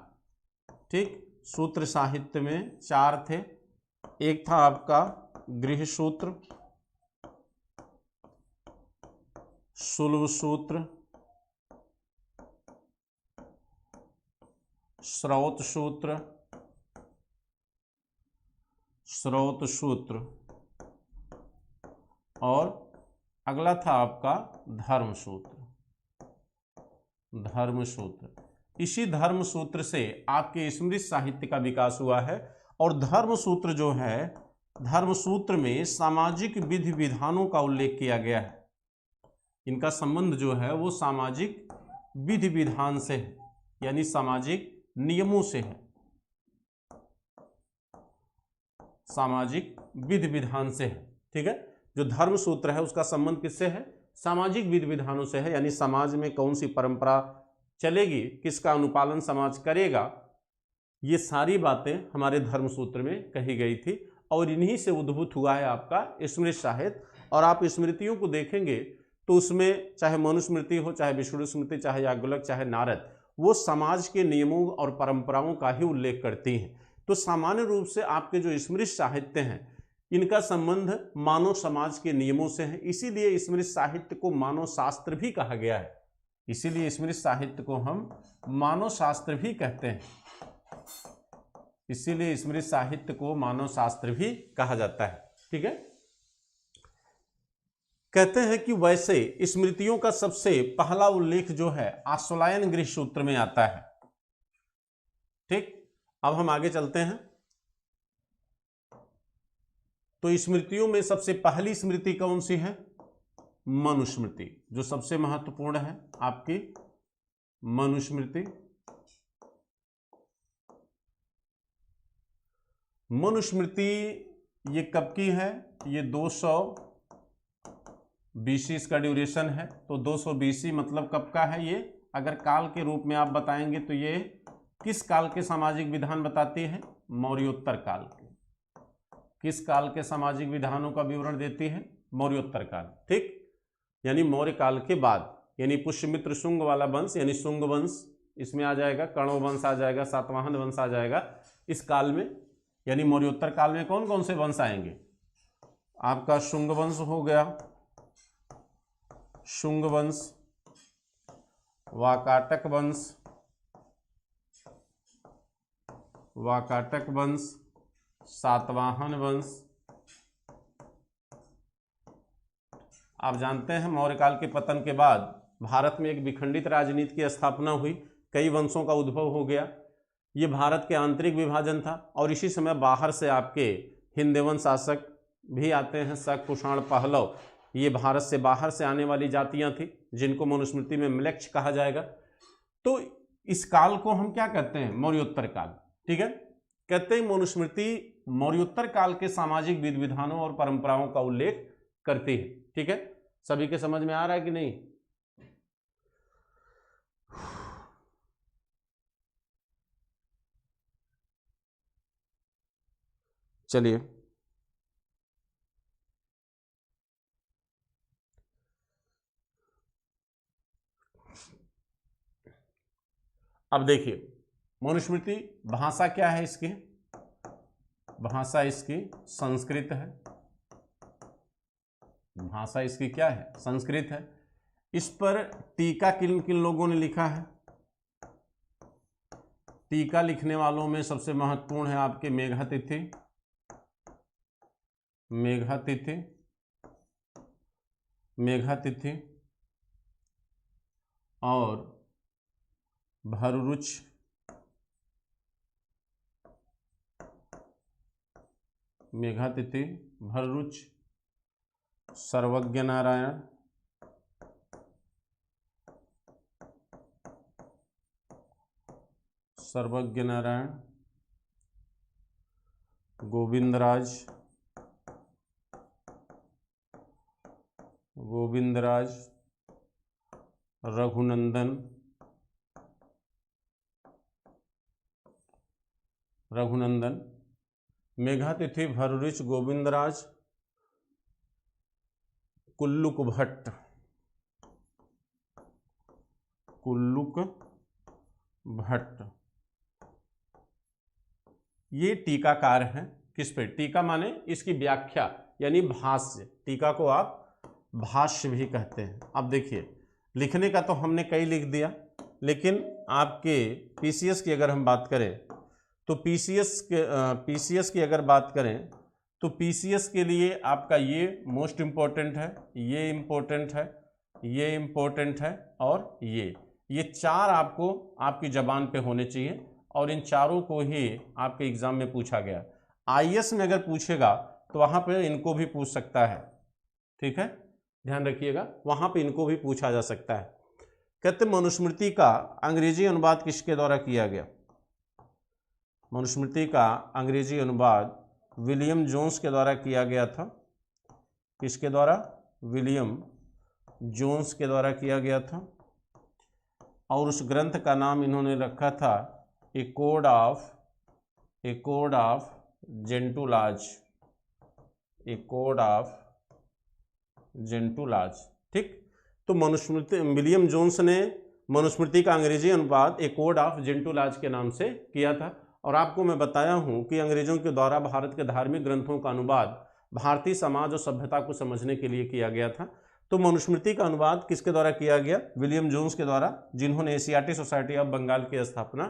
ठीक, सूत्र साहित्य में 4 थे। एक था आपका गृह सूत्र, सुलभ सूत्र, स्रोत सूत्र, स्रोत सूत्र, और अगला था आपका धर्म सूत्र, धर्म सूत्र। इसी धर्म सूत्र से आपके स्मृत साहित्य का विकास हुआ है। और धर्म सूत्र जो है, धर्म सूत्र में सामाजिक विधि विधानों का उल्लेख किया गया है। इनका संबंध जो है वो सामाजिक विधि विधान से है, यानी सामाजिक नियमों से है, सामाजिक विधि विधान से है। ठीक है, जो धर्म सूत्र है उसका संबंध किससे है? सामाजिक विधि विधानों से है, यानी समाज में कौन सी परंपरा चलेगी, किसका अनुपालन समाज करेगा, ये सारी बातें हमारे धर्म सूत्र में कही गई थी। और इन्हीं से उद्भूत हुआ है आपका स्मृत साहित्य। और आप स्मृतियों को देखेंगे तो उसमें चाहे मनुस्मृति हो, चाहे विष्णु स्मृति, चाहे याज्ञवल्क्य, चाहे नारद, वो समाज के नियमों और परंपराओं का ही उल्लेख करती हैं। तो सामान्य रूप से आपके जो स्मृत साहित्य हैं इनका संबंध मानव समाज के नियमों से है। इसीलिए स्मृत साहित्य को मानव शास्त्र भी कहा गया है। इसीलिए स्मृत साहित्य को हम मानव शास्त्र भी कहते हैं। इसीलिए स्मृत साहित्य को मानव शास्त्र भी कहा जाता है। ठीक है, कहते हैं कि वैसे स्मृतियों का सबसे पहला उल्लेख जो है आश्वलायन गृह सूत्र में आता है। ठीक, अब हम आगे चलते हैं। तो स्मृतियों में सबसे पहली स्मृति कौन सी है? मनुस्मृति, जो सबसे महत्वपूर्ण है आपकी मनुस्मृति। मनुस्मृति ये कब की है? ये 200 BC इसका ड्यूरेशन है। तो 200 BC मतलब कब का है ये? अगर काल के रूप में आप बताएंगे तो ये किस काल के सामाजिक विधान बताती है? मौर्योत्तर काल के। किस काल के सामाजिक विधानों का विवरण देती है? मौर्योत्तर काल। ठीक, यानी मौर्य काल के बाद, यानी पुष्यमित्र शुंग वाला वंश, यानी शुंग वंश इसमें आ जाएगा, कण्व वंश आ जाएगा, सातवाहन वंश आ जाएगा इस काल में। यानी मौर्योत्तर काल में कौन कौन से वंश आएंगे? आपका शुंग वंश हो गया, शुंग वंश, वाकाटक वंश, वाकाटक वंश, सातवाहन वंश। आप जानते हैं मौर्य काल के पतन के बाद भारत में एक विखंडित राजनीति की स्थापना हुई, कई वंशों का उद्भव हो गया। ये भारत के आंतरिक विभाजन था। और इसी समय बाहर से आपके हिंदवन शासक भी आते हैं, शक, कुषाण, पहलव, ये भारत से बाहर से आने वाली जातियां थी, जिनको मनुस्मृति में म्लेच्छ कहा जाएगा। तो इस काल को हम क्या कहते हैं? मौर्योत्तर काल। ठीक है, कहते हैं मनुस्मृति मौर्योत्तर काल के सामाजिक विधि विधानों और परंपराओं का उल्लेख करती है। ठीक है, सभी के समझ में आ रहा है कि नहीं? चलिए अब देखिए, मनुस्मृति भाषा क्या है इसकी? भाषा इसकी संस्कृत है। भाषा इसकी क्या है? संस्कृत है। इस पर टीका किन किन लोगों ने लिखा है? टीका लिखने वालों में सबसे महत्वपूर्ण है आपके मेघातिथि, मेघातिथि, मेघातिथि और भररुच मेघातिथि, भररुच, सर्वज्ञ नारायण, सर्वज्ञ नारायण, गोविंदराज, गोविंदराज, रघुनंदन, रघुनंदन, मेघातिथि, भररुच, गोविंदराज, कुल्लुक भट्ट, कुल्लुक भट्ट, ये टीकाकार हैं। किस पे? टीका माने इसकी व्याख्या यानी भाष्य। टीका को आप भाष्य भी कहते हैं। अब देखिए, लिखने का तो हमने कई लिख दिया, लेकिन आपके पीसीएस की अगर हम बात करें तो पीसीएस की अगर बात करें तो पीसीएस के लिए आपका ये मोस्ट इम्पोर्टेंट है, ये इम्पोर्टेंट है, ये इम्पोर्टेंट है और ये चार आपको आपकी जबान पे होने चाहिए और इन चारों को ही आपके एग्जाम में पूछा गया। आईएएस में अगर पूछेगा तो वहाँ पे इनको भी पूछ सकता है, ठीक है, ध्यान रखिएगा, वहाँ पे इनको भी पूछा जा सकता है। कहते मनुस्मृति का अंग्रेजी अनुवाद किसके द्वारा किया गया? मनुस्मृति का अंग्रेजी अनुवाद विलियम जोन्स के द्वारा किया गया था। किसके द्वारा? विलियम जोन्स के द्वारा किया गया था। और उस ग्रंथ का नाम इन्होंने रखा था a code of Gentoo laws, a code of Gentoo laws, ठीक। तो मनुस्मृति, विलियम जोन्स ने मनुस्मृति का अंग्रेजी अनुवाद ए कोड ऑफ जेंटुलाज के नाम से किया था। और आपको मैं बताया हूं कि अंग्रेजों के द्वारा भारत के धार्मिक ग्रंथों का अनुवाद भारतीय समाज और सभ्यता को समझने के लिए किया गया था। तो मनुस्मृति का अनुवाद किसके द्वारा किया गया? विलियम जोन्स के द्वारा, जिन्होंने एशियाटिक सोसाइटी ऑफ बंगाल की स्थापना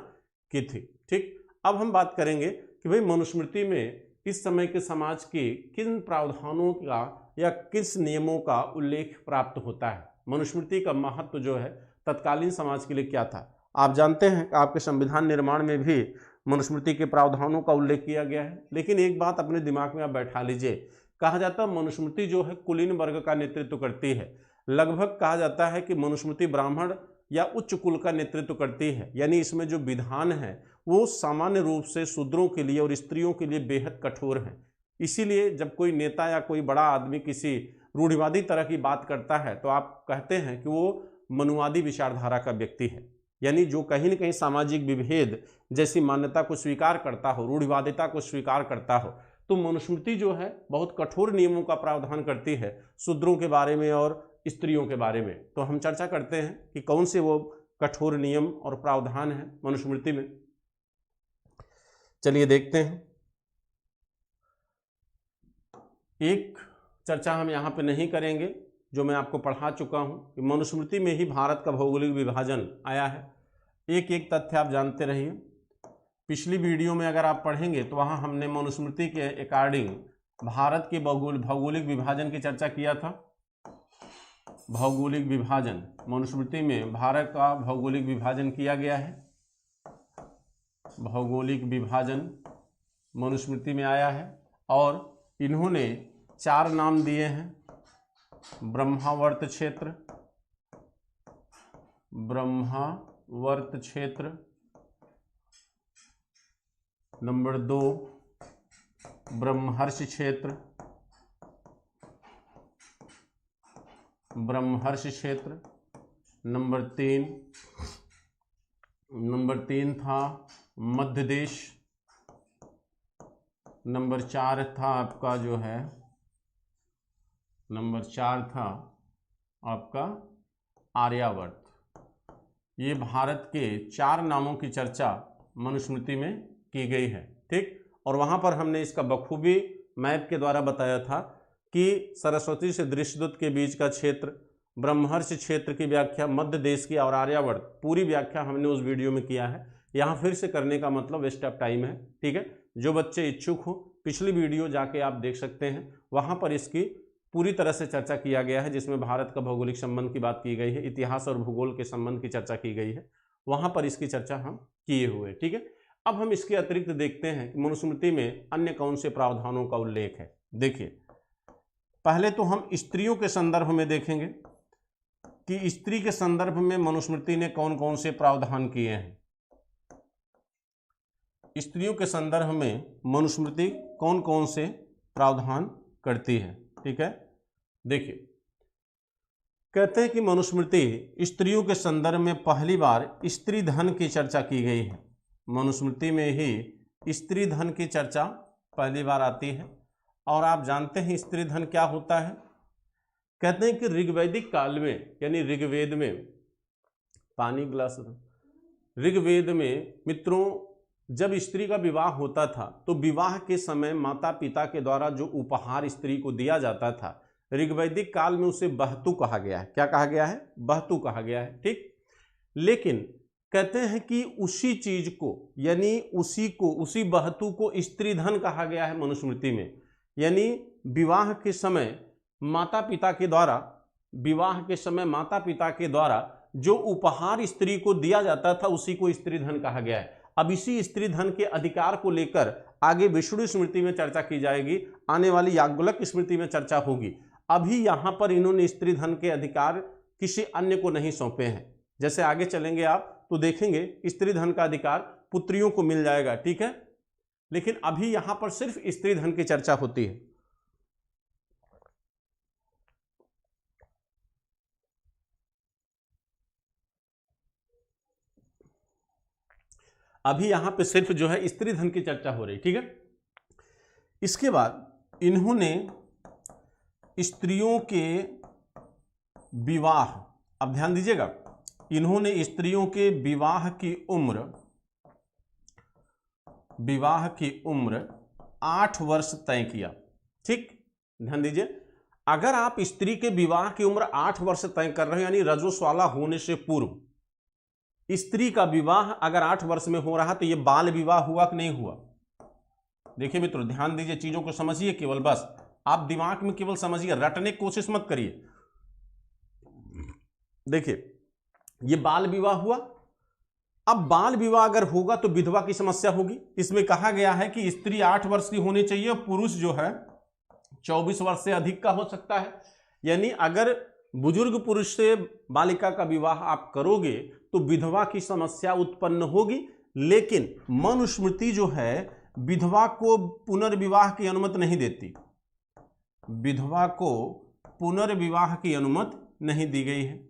की थी, ठीक। अब हम बात करेंगे कि भाई मनुस्मृति में इस समय के समाज के किन प्रावधानों का या किस नियमों का उल्लेख प्राप्त होता है। मनुस्मृति का महत्व जो है तत्कालीन समाज के लिए क्या था? आप जानते हैं कि आपके संविधान निर्माण में भी मनुस्मृति के प्रावधानों का उल्लेख किया गया है। लेकिन एक बात अपने दिमाग में आप बैठा लीजिए, कहा जाता है मनुस्मृति जो है कुलीन वर्ग का नेतृत्व करती है। लगभग कहा जाता है कि मनुस्मृति ब्राह्मण या उच्च कुल का नेतृत्व करती है, यानी इसमें जो विधान है वो सामान्य रूप से शूद्रों के लिए और स्त्रियों के लिए बेहद कठोर है। इसीलिए जब कोई नेता या कोई बड़ा आदमी किसी रूढ़िवादी तरह की बात करता है तो आप कहते हैं कि वो मनुवादी विचारधारा का व्यक्ति है, यानी जो कहीं न कहीं सामाजिक विभेद जैसी मान्यता को स्वीकार करता हो, रूढ़िवादिता को स्वीकार करता हो। तो मनुस्मृति जो है बहुत कठोर नियमों का प्रावधान करती है शूद्रों के बारे में और स्त्रियों के बारे में। तो हम चर्चा करते हैं कि कौन से वो कठोर नियम और प्रावधान है मनुस्मृति में। चलिए देखते हैं। एक चर्चा हम यहाँ पे नहीं करेंगे, जो मैं आपको पढ़ा चुका हूँ कि मनुस्मृति में ही भारत का भौगोलिक विभाजन आया है। एक एक तथ्य आप जानते रहिए। पिछली वीडियो में अगर आप पढ़ेंगे तो वहाँ हमने मनुस्मृति के अकॉर्डिंग भारत के भौगोलिक विभाजन की चर्चा किया था। भौगोलिक विभाजन, मनुस्मृति में भारत का भौगोलिक विभाजन किया गया है। भौगोलिक विभाजन मनुस्मृति में आया है और इन्होंने 4 नाम दिए हैं। ब्रह्मावर्त क्षेत्र, ब्रह्मावर्त क्षेत्र, नंबर 2 ब्रह्मर्षि क्षेत्र, ब्रह्मर्षि क्षेत्र, नंबर 3 था मध्य देश, नंबर 4 था आपका जो है, नंबर 4 था आपका आर्यावर्त। ये भारत के 4 नामों की चर्चा मनुस्मृति में की गई है, ठीक। और वहाँ पर हमने इसका बखूबी मैप के द्वारा बताया था कि सरस्वती से दृश्यदूत के बीच का क्षेत्र, ब्रह्मर्षि क्षेत्र की व्याख्या, मध्य देश की और आर्यावर्त पूरी व्याख्या हमने उस वीडियो में किया है। यहाँ फिर से करने का मतलब वेस्ट ऑफ टाइम है, ठीक है। जो बच्चे इच्छुक हो पिछली वीडियो जाके आप देख सकते हैं, वहाँ पर इसकी पूरी तरह से चर्चा किया गया है, जिसमें भारत का भौगोलिक संबंध की बात की गई है, इतिहास और भूगोल के संबंध की चर्चा की गई है, वहां पर इसकी चर्चा हम किए हुए। ठीक है, अब हम इसके अतिरिक्त देखते हैं कि मनुस्मृति में अन्य कौन से प्रावधानों का उल्लेख है। देखिए, पहले तो हम स्त्रियों के संदर्भ में देखेंगे कि स्त्री के संदर्भ में मनुस्मृति ने कौन कौन से प्रावधान किए हैं। स्त्रियों के संदर्भ में मनुस्मृति कौन कौन से प्रावधान करती है। ठीक है, देखिए, कहते हैं कि मनुस्मृति स्त्रियों के संदर्भ में पहली बार स्त्री धन की चर्चा की गई है। मनुस्मृति में ही स्त्री धन की चर्चा पहली बार आती है। और आप जानते हैं स्त्री धन क्या होता है। कहते हैं कि ऋग्वैदिक काल में, यानी ऋग्वेद में, पानी ग्लास, ऋग्वेद में मित्रों जब स्त्री का विवाह होता था तो विवाह के समय माता पिता के द्वारा जो उपहार स्त्री को दिया जाता था, ऋग्वैदिक काल में उसे बहतु कहा गया है। क्या कहा गया है? बहतु कहा गया है। ठीक, लेकिन कहते हैं कि उसी चीज को, यानी उसी बहतु को स्त्री धन कहा गया है मनुस्मृति में। यानी विवाह के समय माता पिता के द्वारा जो उपहार स्त्री को दिया जाता था उसी को स्त्री धन कहा गया है। अब इसी स्त्री धन के अधिकार को लेकर आगे विष्णु स्मृति में चर्चा की जाएगी, आने वाली याज्ञवल्क्य स्मृति में चर्चा होगी। अभी यहां पर इन्होंने स्त्री धन के अधिकार किसी अन्य को नहीं सौंपे हैं। जैसे आगे चलेंगे आप तो देखेंगे स्त्री धन का अधिकार पुत्रियों को मिल जाएगा। ठीक है, लेकिन अभी यहां पर सिर्फ स्त्री धन की चर्चा होती है। अभी यहां पे सिर्फ जो है स्त्री धन की चर्चा हो रही। ठीक है, इसके बाद इन्होंने स्त्रियों के विवाह, अब ध्यान दीजिएगा, इन्होंने स्त्रियों के विवाह की उम्र 8 वर्ष तय किया। ठीक, ध्यान दीजिए, अगर आप स्त्री के विवाह की उम्र 8 वर्ष तय कर रहे हो, यानी रजोस्वाला होने से पूर्व स्त्री का विवाह अगर 8 वर्ष में हो रहा तो यह बाल विवाह हुआ कि नहीं हुआ? देखिए मित्रों, ध्यान दीजिए, चीजों को समझिए, केवल बस आप दिमाग में केवल समझिए, रटने की कोशिश मत करिए। देखिए, यह बाल विवाह हुआ। अब बाल विवाह अगर होगा तो विधवा की समस्या होगी। इसमें कहा गया है कि स्त्री 8 वर्ष की होनी चाहिए और पुरुष जो है 24 वर्ष से अधिक का हो सकता है। यानी अगर बुजुर्ग पुरुष से बालिका का विवाह आप करोगे तो विधवा की समस्या उत्पन्न होगी। लेकिन मनुस्मृति जो है विधवा को पुनर्विवाह की अनुमति नहीं देती। विधवा को पुनर्विवाह की अनुमति नहीं दी गई है।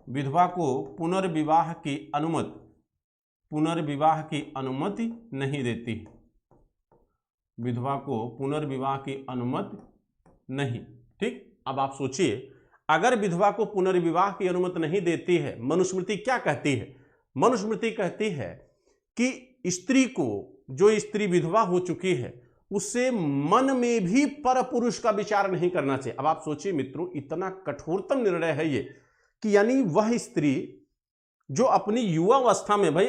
विधवा को पुनर्विवाह की अनुमति नहीं देती है। विधवा को पुनर्विवाह की अनुमति नहीं। ठीक, अब आप सोचिए, अगर विधवा को पुनर्विवाह की अनुमति नहीं देती है, मनुस्मृति क्या कहती है? मनुस्मृति कहती है कि स्त्री को, जो स्त्री विधवा हो चुकी है, उससे मन में भी पर पुरुष का विचार नहीं करना चाहिए। अब आप सोचिए मित्रों, इतना कठोरतम निर्णय है ये कि यानी वह स्त्री जो अपनी युवावस्था में, भाई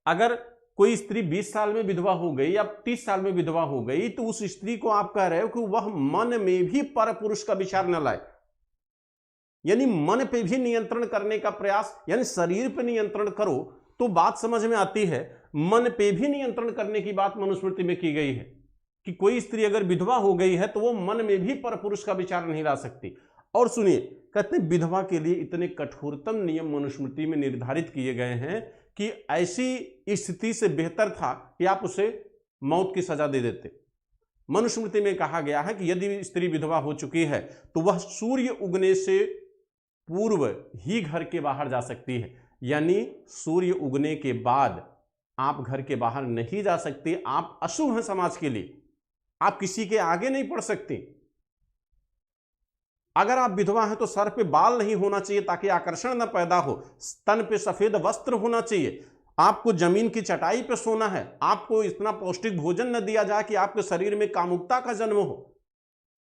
अगर कोई स्त्री 20 साल में विधवा हो गई या 30 साल में विधवा हो गई तो उस स्त्री को आप कह रहे हो कि वह मन में भी पर पुरुष का विचार न लाए। यानी मन पे भी नियंत्रण करने का प्रयास, यानी शरीर पे नियंत्रण करो तो बात समझ में आती है, मन पे भी नियंत्रण करने की बात मनुस्मृति में की गई है कि कोई स्त्री अगर विधवा हो गई है तो वो मन में भी परपुरुष का विचार नहीं ला सकती। और सुनिए, कहते हैं विधवा के लिए इतने कठोरतम नियम मनुस्मृति में निर्धारित किए गए हैं कि ऐसी स्थिति से बेहतर था कि आप उसे मौत की सजा दे देते। मनुस्मृति में कहा गया है कि यदि स्त्री विधवा हो चुकी है तो वह सूर्य उगने से पूर्व ही घर के बाहर जा सकती है। यानी सूर्य उगने के बाद आप घर के बाहर नहीं जा सकते। आप अशुभ हैं समाज के लिए, आप किसी के आगे नहीं पढ़ सकते। अगर आप विधवा हैं तो सर पे बाल नहीं होना चाहिए ताकि आकर्षण न पैदा हो। तन पे सफेद वस्त्र होना चाहिए। आपको जमीन की चटाई पे सोना है। आपको इतना पौष्टिक भोजन न दिया जाए कि आपके शरीर में कामुकता का जन्म हो।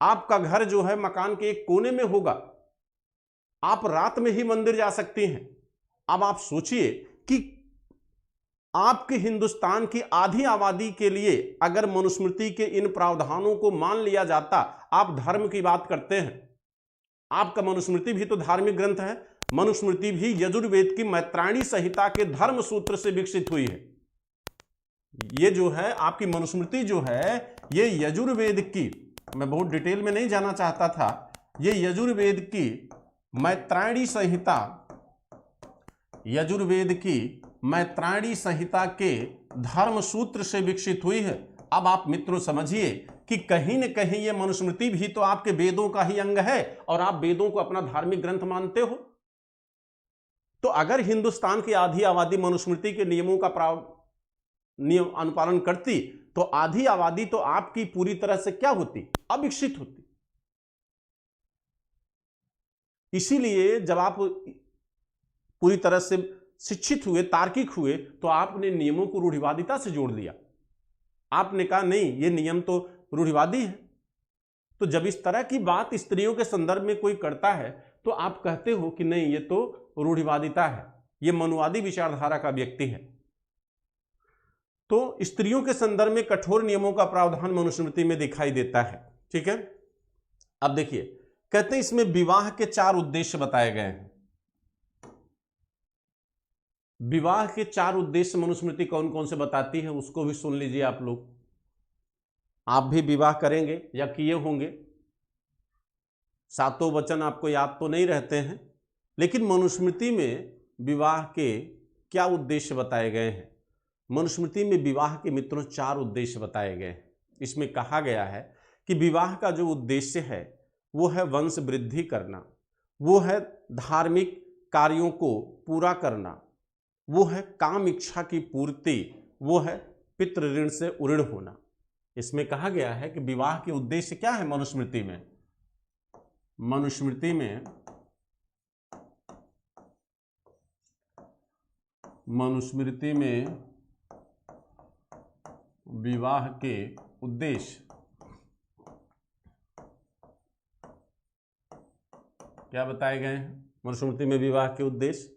आपका घर जो है मकान के एक कोने में होगा। आप रात में ही मंदिर जा सकती हैं। अब आप सोचिए कि आपके हिंदुस्तान की आधी आबादी के लिए अगर मनुस्मृति के इन प्रावधानों को मान लिया जाता, आप धर्म की बात करते हैं, आपका मनुस्मृति भी तो धार्मिक ग्रंथ है, मनुस्मृति भी यजुर्वेद की मैत्रायणी संहिता के धर्म सूत्र से विकसित हुई है। ये जो है आपकी मनुस्मृति जो है, ये यजुर्वेद की, मैं बहुत डिटेल में नहीं जाना चाहता था, ये यजुर्वेद की मैत्रायणी संहिता, यजुर्वेद की मैत्रायणी संहिता के धर्म सूत्र से विकसित हुई है। अब आप मित्रों समझिए कि कहीं न कहीं ये मनुस्मृति भी तो आपके वेदों का ही अंग है और आप वेदों को अपना धार्मिक ग्रंथ मानते हो। तो अगर हिंदुस्तान की आधी आबादी मनुस्मृति के नियमों का नियम अनुपालन करती, तो आधी आबादी तो आपकी पूरी तरह से क्या होती, अविकसित होती। इसीलिए जब आप पूरी तरह से शिक्षित हुए, तार्किक हुए, तो आपने नियमों को रूढ़िवादिता से जोड़ दिया। आपने कहा नहीं, ये नियम तो रूढ़िवादी है। तो जब इस तरह की बात स्त्रियों के संदर्भ में कोई करता है, तो आप कहते हो कि नहीं, ये तो रूढ़िवादिता है, ये मनुवादी विचारधारा का व्यक्ति है। तो स्त्रियों के संदर्भ में कठोर नियमों का प्रावधान मनुस्मृति में दिखाई देता है। ठीक है, अब देखिए, कहते हैं इसमें विवाह के 4 उद्देश्य बताए गए हैं। विवाह के 4 उद्देश्य मनुस्मृति कौन कौन से बताती है, उसको भी सुन लीजिए आप लोग। आप भी विवाह करेंगे या किए होंगे, 7 वचन आपको याद तो नहीं रहते हैं, लेकिन मनुस्मृति में विवाह के क्या उद्देश्य बताए गए हैं। मनुस्मृति में विवाह के मित्रों 4 उद्देश्य बताए गए हैं। इसमें कहा गया है कि विवाह का जो उद्देश्य है वो है वंश वृद्धि करना, वो है धार्मिक कार्यों को पूरा करना, वो है काम इच्छा की पूर्ति, वो है पितृ ऋण से उऋण होना। इसमें कहा गया है कि विवाह के उद्देश्य क्या है मनुस्मृति में। मनुस्मृति में विवाह के उद्देश्य क्या बताए गए हैं। मनुस्मृति में विवाह के उद्देश्य,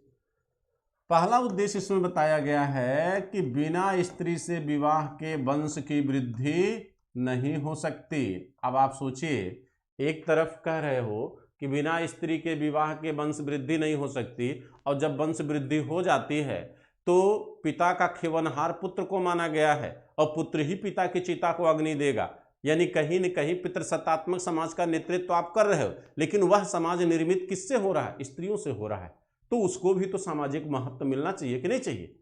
पहला उद्देश्य इसमें बताया गया है कि बिना स्त्री से विवाह के वंश की वृद्धि नहीं हो सकती। अब आप सोचिए, एक तरफ कह रहे हो कि बिना स्त्री के विवाह के वंश वृद्धि नहीं हो सकती, और जब वंश वृद्धि हो जाती है तो पिता का खेवनहार पुत्र को माना गया है, और पुत्र ही पिता की चिता को अग्नि देगा। यानी कहीं न कहीं पितृसत्तात्मक समाज का नेतृत्व आप कर रहे हो, लेकिन वह समाज निर्मित किससे हो रहा है, स्त्रियों से हो रहा है। तो उसको भी तो सामाजिक महत्व मिलना चाहिए कि नहीं चाहिए।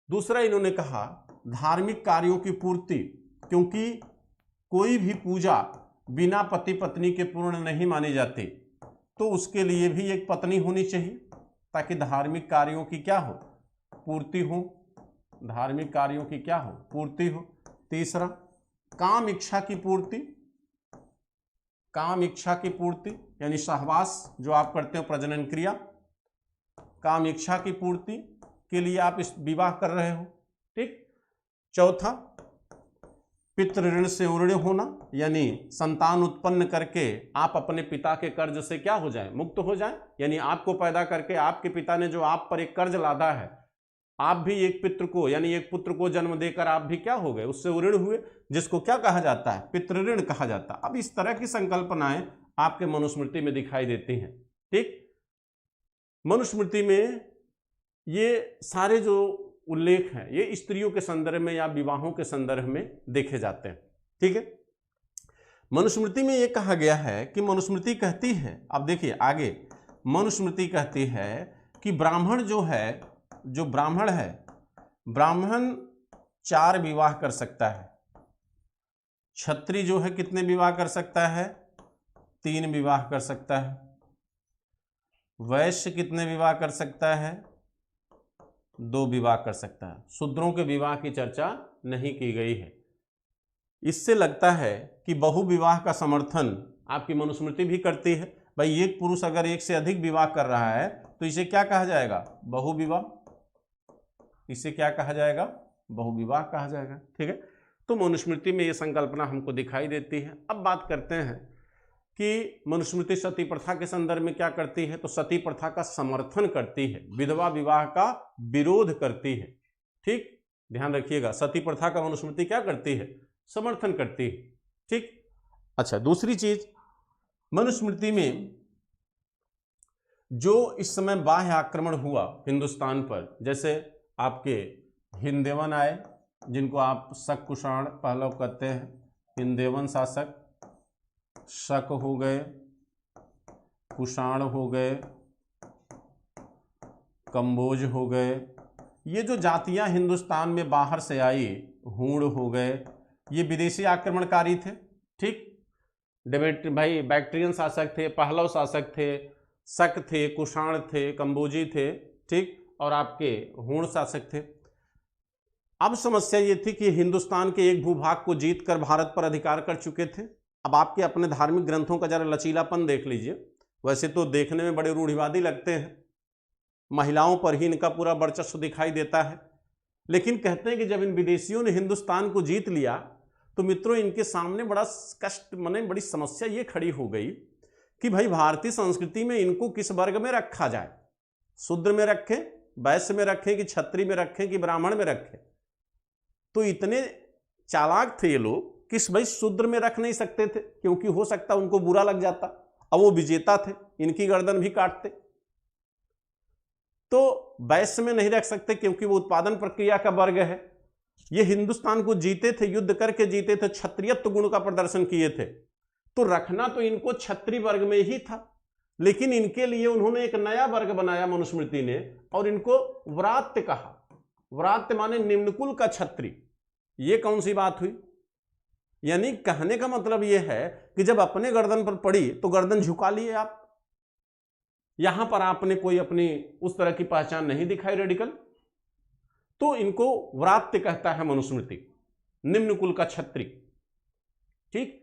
दूसरा इन्होंने कहा धार्मिक कार्यों की पूर्ति, क्योंकि कोई भी पूजा बिना पति पत्नी के पूर्ण नहीं मानी जाती, तो उसके लिए भी एक पत्नी होनी चाहिए ताकि धार्मिक कार्यों की क्या हो, पूर्ति हो, धार्मिक कार्यों की क्या हो, पूर्ति हो। तीसरा काम इच्छा की पूर्ति, काम इच्छा की पूर्ति यानी सहवास जो आप करते हो, प्रजनन क्रिया, काम इच्छा की पूर्ति के लिए आप इस विवाह कर रहे हो। ठीक। चौथा पितृ ऋण से उऋण होना, यानी संतान उत्पन्न करके आप अपने पिता के कर्ज से क्या हो जाए, मुक्त हो जाए। यानी आपको पैदा करके आपके पिता ने जो आप पर एक कर्ज लादा है, आप भी एक पितृ को यानी एक पुत्र को जन्म देकर आप भी क्या हो गए, उससे उऋण हुए, जिसको क्या कहा जाता है, पितृ ऋण कहा जाता है। अब इस तरह की संकल्पनाएं आपके मनुस्मृति में दिखाई देती हैं। ठीक। मनुस्मृति में ये सारे जो उल्लेख हैं ये स्त्रियों के संदर्भ में या विवाहों के संदर्भ में देखे जाते हैं। ठीक है। मनुस्मृति में ये कहा गया है कि मनुस्मृति कहती है, अब देखिए आगे, मनुस्मृति कहती है कि ब्राह्मण जो है, जो ब्राह्मण है, ब्राह्मण 4 विवाह कर सकता है। क्षत्रिय जो है कितने विवाह कर सकता है, 3 विवाह कर सकता है। वैश्य कितने विवाह कर सकता है, 2 विवाह कर सकता है। शूद्रों के विवाह की चर्चा नहीं की गई है। इससे लगता है कि बहुविवाह का समर्थन आपकी मनुस्मृति भी करती है। भाई एक पुरुष अगर एक से अधिक विवाह कर रहा है तो इसे क्या कहा जाएगा, बहुविवाह। इसे क्या कहा जाएगा, बहुविवाह कहा जाएगा। ठीक है। तो मनुस्मृति में ये संकल्पना हमको दिखाई देती है। अब बात करते हैं कि मनुस्मृति सती प्रथा के संदर्भ में क्या करती है, तो सती प्रथा का समर्थन करती है, विधवा विवाह का विरोध करती है। ठीक। ध्यान रखिएगा, सती प्रथा का मनुस्मृति क्या करती है? समर्थन करती है। ठीक। अच्छा, दूसरी चीज, मनुस्मृति में जो इस समय बाह्य आक्रमण हुआ हिंदुस्तान पर, जैसे आपके हिंदेवन आए, जिनको आप शक कुषाण पहलव कहते हैं, हिंदेवन शासक, शक हो गए, कुषाण हो गए, कंबोज हो गए, ये जो जातियां हिंदुस्तान में बाहर से आई, हूण हो गए, ये विदेशी आक्रमणकारी थे। ठीक। भाई बैक्ट्रियन शासक थे, पहलव शासक थे, शक थे, कुषाण थे, कंबोजी थे। ठीक। और आपके हूण शासक थे। अब समस्या ये थी कि हिंदुस्तान के एक भूभाग को जीतकर भारत पर अधिकार कर चुके थे। अब आपके अपने धार्मिक ग्रंथों का जरा लचीलापन देख लीजिए। वैसे तो देखने में बड़े रूढ़िवादी लगते हैं, महिलाओं पर ही इनका पूरा वर्चस्व दिखाई देता है, लेकिन कहते हैं कि जब इन विदेशियों ने हिंदुस्तान को जीत लिया तो मित्रों इनके सामने बड़ा कष्ट, माने बड़ी समस्या ये खड़ी हो गई कि भाई भारतीय संस्कृति में इनको किस वर्ग में रखा जाए, शूद्र में रखें, वैश्य में रखें, कि क्षत्रिय में रखें, कि ब्राह्मण में रखें। तो इतने चालाक थे ये लोग कि भाई शूद्र में रख नहीं सकते थे, क्योंकि हो सकता उनको बुरा लग जाता, अब वो विजेता थे, इनकी गर्दन भी काटते। तो वैश्य में नहीं रख सकते क्योंकि वो उत्पादन प्रक्रिया का वर्ग है। ये हिंदुस्तान को जीते थे, युद्ध करके जीते थे, क्षत्रियत्व गुण का प्रदर्शन किए थे, तो रखना तो इनको क्षत्रिय वर्ग में ही था। लेकिन इनके लिए उन्होंने एक नया वर्ग बनाया मनुस्मृति ने, और इनको व्रात्य कहा। व्रात्य माने निम्नकुल का क्षत्रिय। ये कौन सी बात हुई? यानी कहने का मतलब यह है कि जब अपने गर्दन पर पड़ी तो गर्दन झुका लिए आप। यहां पर आपने कोई अपनी उस तरह की पहचान नहीं दिखाई रेडिकल, तो इनको व्रात्य कहता है मनुस्मृति, निम्न कुल का क्षत्रिय। ठीक।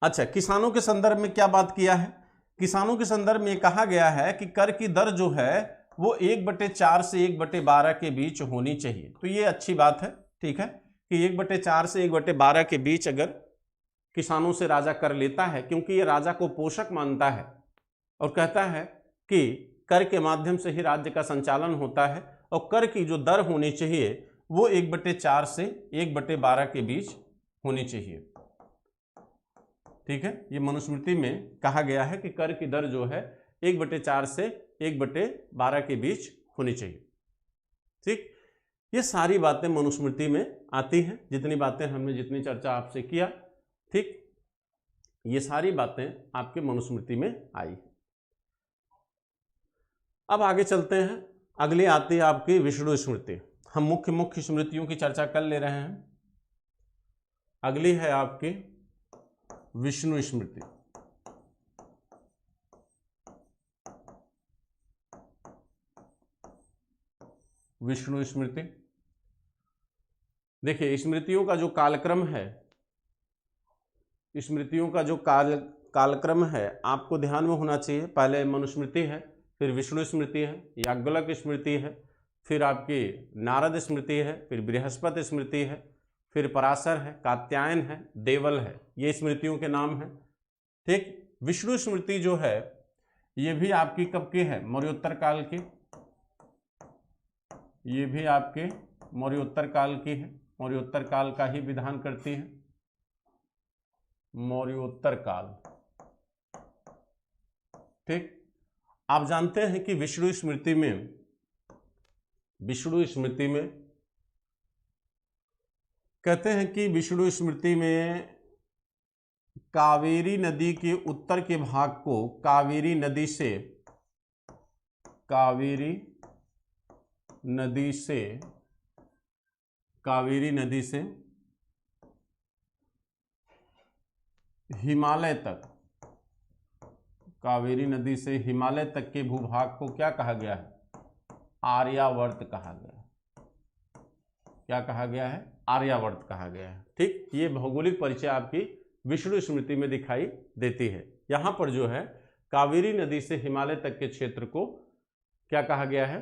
अच्छा, किसानों के संदर्भ में क्या बात किया है? किसानों के संदर्भ में कहा गया है कि कर की दर जो है वो 1/4 से 1/12 के बीच होनी चाहिए। तो ये अच्छी बात है। ठीक है, कि 1/4 से 1/12 के बीच अगर किसानों से राजा कर लेता है, क्योंकि ये राजा को पोषक मानता है और कहता है कि कर के माध्यम से ही राज्य का संचालन होता है, और कर की जो दर होनी चाहिए वो 1/4 से 1/12 के बीच होनी चाहिए। ठीक है, ये मनुस्मृति में कहा गया है कि कर की दर जो है 1/4 से 1/12 के बीच होनी चाहिए। ठीक, ये सारी बातें मनुस्मृति में आती हैं, जितनी बातें हमने जितनी चर्चा आपसे किया। ठीक, ये सारी बातें आपके मनुस्मृति में आई। अब आगे चलते हैं, अगली आती है आपकी विष्णु स्मृति। हम मुख्य मुख्य स्मृतियों की चर्चा कर ले रहे हैं। अगली है आपकी विष्णु स्मृति। विष्णु स्मृति, देखिए स्मृतियों का जो कालक्रम है, स्मृतियों का जो कालक्रम है आपको ध्यान में होना चाहिए। पहले मनुस्मृति है, फिर विष्णु स्मृति है, याज्ञवल्क्य स्मृति है, फिर आपकी नारद स्मृति है, फिर बृहस्पति स्मृति है, फिर पराशर है, कात्यायन है, देवल है। ये स्मृतियों के नाम हैं। ठीक, विष्णु स्मृति जो है ये भी आपकी कब की है? मौर्योत्तर काल की। ये भी आपके मौर्योत्तर काल की है, मौर्योत्तर काल का ही विधान करती है, मौर्योत्तर काल। ठीक, आप जानते हैं कि विष्णु स्मृति में कहते हैं कि विष्णु स्मृति में कावेरी नदी के उत्तर के भाग को कावेरी नदी से हिमालय तक, कावेरी नदी से हिमालय तक के भूभाग को क्या कहा गया है? आर्यावर्त कहा गया है। क्या कहा गया है? आर्यावर्त कहा गया है। ठीक, ये भौगोलिक परिचय आपकी विष्णु स्मृति में दिखाई देती है। यहां पर जो है कावेरी नदी से हिमालय तक के क्षेत्र को क्या कहा गया है?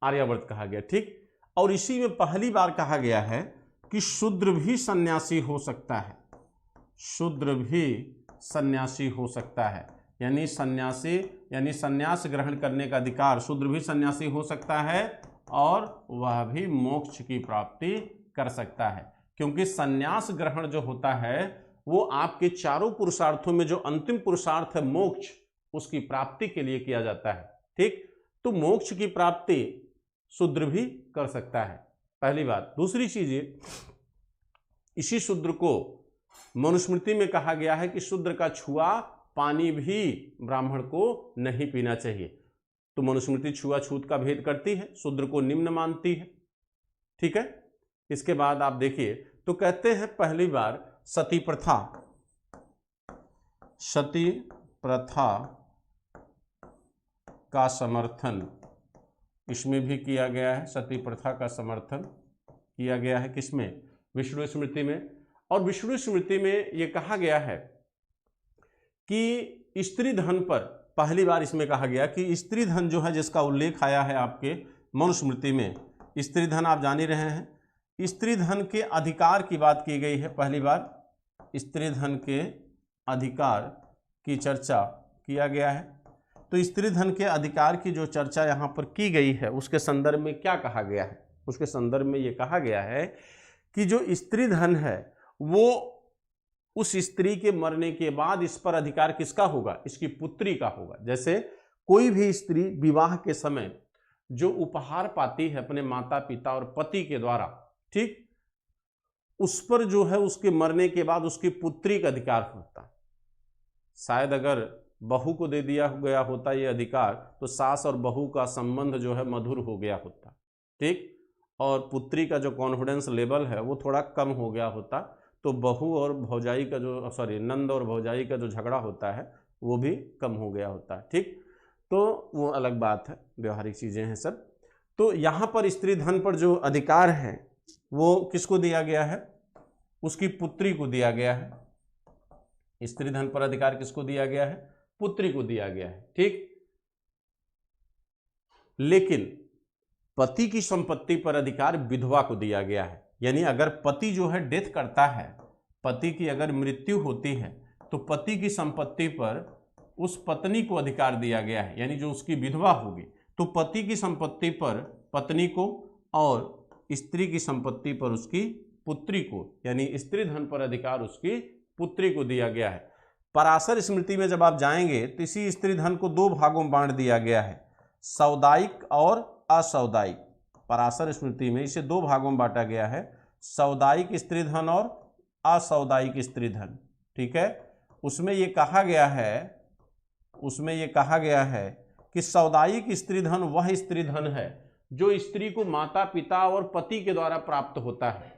आर्यावर्त कहा गया। ठीक, और इसी में पहली बार कहा गया है कि शूद्र भी सन्यासी हो सकता है, शूद्र भी सन्यासी हो सकता है। यानी सन्यासी यानी सन्यास ग्रहण करने का अधिकार, शूद्र भी सन्यासी हो सकता है और वह भी मोक्ष की प्राप्ति कर सकता है, क्योंकि संन्यास ग्रहण जो होता है वो आपके चारों पुरुषार्थों में जो अंतिम पुरुषार्थ है मोक्ष, उसकी प्राप्ति के लिए किया जाता है। ठीक, तो मोक्ष की प्राप्ति शूद्र भी कर सकता है, पहली बात। दूसरी चीज ये, इसी शूद्र को मनुस्मृति में कहा गया है कि शूद्र का छुआ पानी भी ब्राह्मण को नहीं पीना चाहिए। तो मनुस्मृति छुआछूत का भेद करती है, शूद्र को निम्न मानती है। ठीक है, इसके बाद आप देखिए तो कहते हैं पहली बार सती प्रथा, सती प्रथा का समर्थन इसमें भी किया गया है। सती प्रथा का समर्थन किया गया है किसमें? विष्णु स्मृति में। और विष्णु स्मृति में यह कहा गया है कि स्त्री धन पर, पहली बार इसमें कहा गया कि स्त्री धन जो है, जिसका उल्लेख आया है आपके मनुस्मृति में, स्त्री धन आप जान ही रहे हैं। स्त्री धन के अधिकार की बात की गई है, पहली बार स्त्री धन के अधिकार की चर्चा किया गया है। तो स्त्री धन के अधिकार की जो चर्चा यहाँ पर की गई है उसके संदर्भ में क्या कहा गया है? उसके संदर्भ में ये कहा गया है कि जो स्त्री धन है वो उस स्त्री के मरने के बाद इस पर अधिकार किसका होगा? इसकी पुत्री का होगा। जैसे कोई भी स्त्री विवाह के समय जो उपहार पाती है अपने माता पिता और पति के द्वारा, ठीक, उस पर जो है उसके मरने के बाद उसकी पुत्री का अधिकार होता। शायद अगर बहू को दे दिया गया होता ये अधिकार तो सास और बहू का संबंध जो है मधुर हो गया होता, ठीक, और पुत्री का जो कॉन्फिडेंस लेवल है वो थोड़ा कम हो गया होता। तो बहू और भौजाई का जो नंद और भौजाई का जो झगड़ा होता है वो भी कम हो गया होता है। ठीक, तो वो अलग बात है, व्यवहारिक चीज़ें हैं सब। तो यहाँ पर स्त्री धन पर जो अधिकार है वो किसको दिया गया है? उसकी पुत्री को दिया गया है। स्त्री धन पर अधिकार किसको दिया गया है? पुत्री को दिया गया है। ठीक, लेकिन पति की संपत्ति पर अधिकार विधवा को दिया गया है। यानी अगर पति जो है डेथ करता है, पति की अगर मृत्यु होती है तो पति की संपत्ति पर उस पत्नी को अधिकार दिया गया है, यानी जो उसकी विधवा होगी तो पति की संपत्ति पर पत्नी को और स्त्री की संपत्ति पर उसकी पुत्री को, यानी स्त्री धन पर अधिकार उसकी पुत्री को दिया गया है। पराशर स्मृति में जब आप जाएंगे तो इसी स्त्री धन को दो भागों में बांट दिया गया है, सौदायिक और असौदायिक। पराशर स्मृति में इसे दो भागों में बांटा गया है, सौदायिक स्त्री धन और असौदायिक स्त्री धन। ठीक है, उसमें ये कहा गया है कि सौदायिक स्त्री धन वह स्त्री धन है जो स्त्री को माता पिता और पति के द्वारा प्राप्त होता है।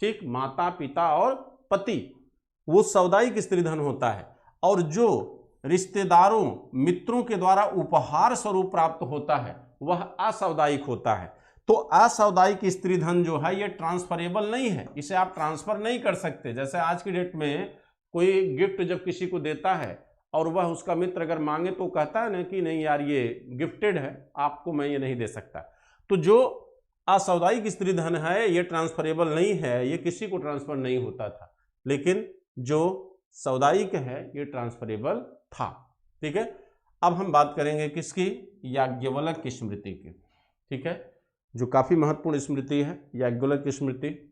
ठीक, माता पिता और पति, वो सौदायिक स्त्री धन होता है। और जो रिश्तेदारों मित्रों के द्वारा उपहार स्वरूप प्राप्त होता है वह असौदायिक होता है। तो असौदायिक स्त्री धन जो है ये ट्रांसफरेबल नहीं है, इसे आप ट्रांसफर नहीं कर सकते। जैसे आज की डेट में कोई गिफ्ट जब किसी को देता है और वह उसका मित्र अगर मांगे तो कहता है ना कि नहीं यार ये गिफ्टेड है, आपको मैं ये नहीं दे सकता। तो जो असौदायिक स्त्री धन है ये ट्रांसफरेबल नहीं है, ये किसी को ट्रांसफर नहीं होता था, लेकिन जो सौदायिक है ये ट्रांसफरेबल था। ठीक है, अब हम बात करेंगे किसकी? याज्ञवल्क्य की स्मृति की। ठीक है, जो काफी महत्वपूर्ण स्मृति है याज्ञवल्क्य की स्मृति।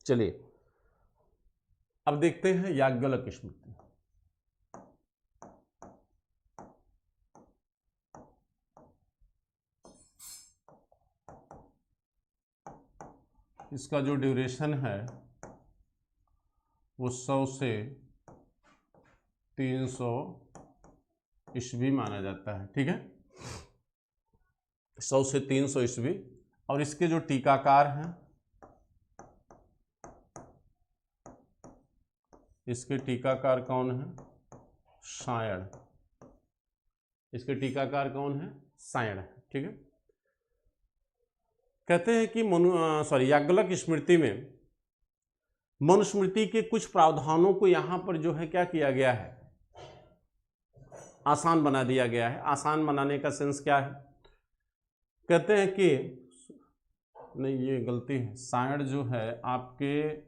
चलिए अब देखते हैं याज्ञवल्क्य की स्मृति। इसका जो ड्यूरेशन है वो 100 से 300 ईस्वी माना जाता है। ठीक है, 100 से 300 ईस्वी। और इसके जो टीकाकार हैं, इसके टीकाकार कौन है? सायण। इसके टीकाकार कौन है? सायण है। ठीक है, कहते हैं कि याज्ञवल्क स्मृति में मनुस्मृति के कुछ प्रावधानों को यहाँ पर जो है क्या किया गया है, आसान बना दिया गया है। आसान बनाने का सेंस क्या है, कहते हैं कि नहीं, ये गलती है, सायण जो है आपके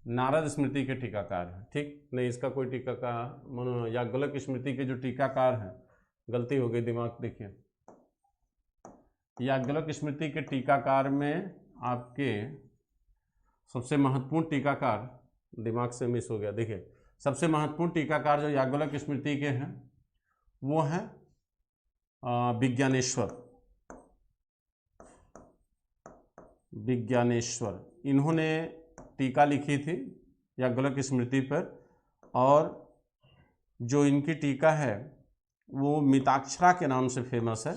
नारद स्मृति के टीकाकार हैं, ठीक नहीं, इसका कोई टीकाकार याज्ञवल्क स्मृति के जो टीकाकार हैं, गलती हो गई, दिमाग देखिए, याज्ञवल्क स्मृति के टीकाकार में आपके सबसे महत्वपूर्ण टीकाकार, दिमाग से मिस हो गया, देखिए सबसे महत्वपूर्ण टीकाकार जो याज्ञवल्क स्मृति के हैं वो हैं विज्ञानेश्वर। इन्होंने टीका लिखी थी याज्ञवल्क स्मृति पर, और जो इनकी टीका है वो मिताक्षरा के नाम से फेमस है।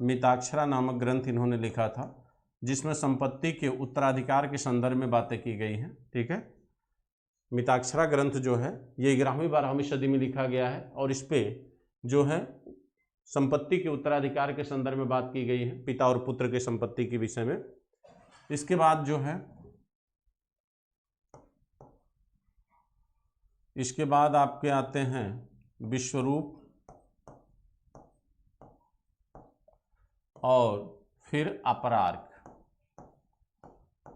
मिताक्षरा नामक ग्रंथ इन्होंने लिखा था, जिसमें संपत्ति के उत्तराधिकार के संदर्भ में बातें की गई हैं, ठीक है। मिताक्षरा ग्रंथ जो है ये 11वीं-12वीं सदी में लिखा गया है, और इस पे जो है संपत्ति के उत्तराधिकार के संदर्भ में बात की गई है, पिता और पुत्र के संपत्ति के विषय में। इसके बाद जो है, इसके बाद आपके आते हैं विश्वरूप, और फिर अपरार्क।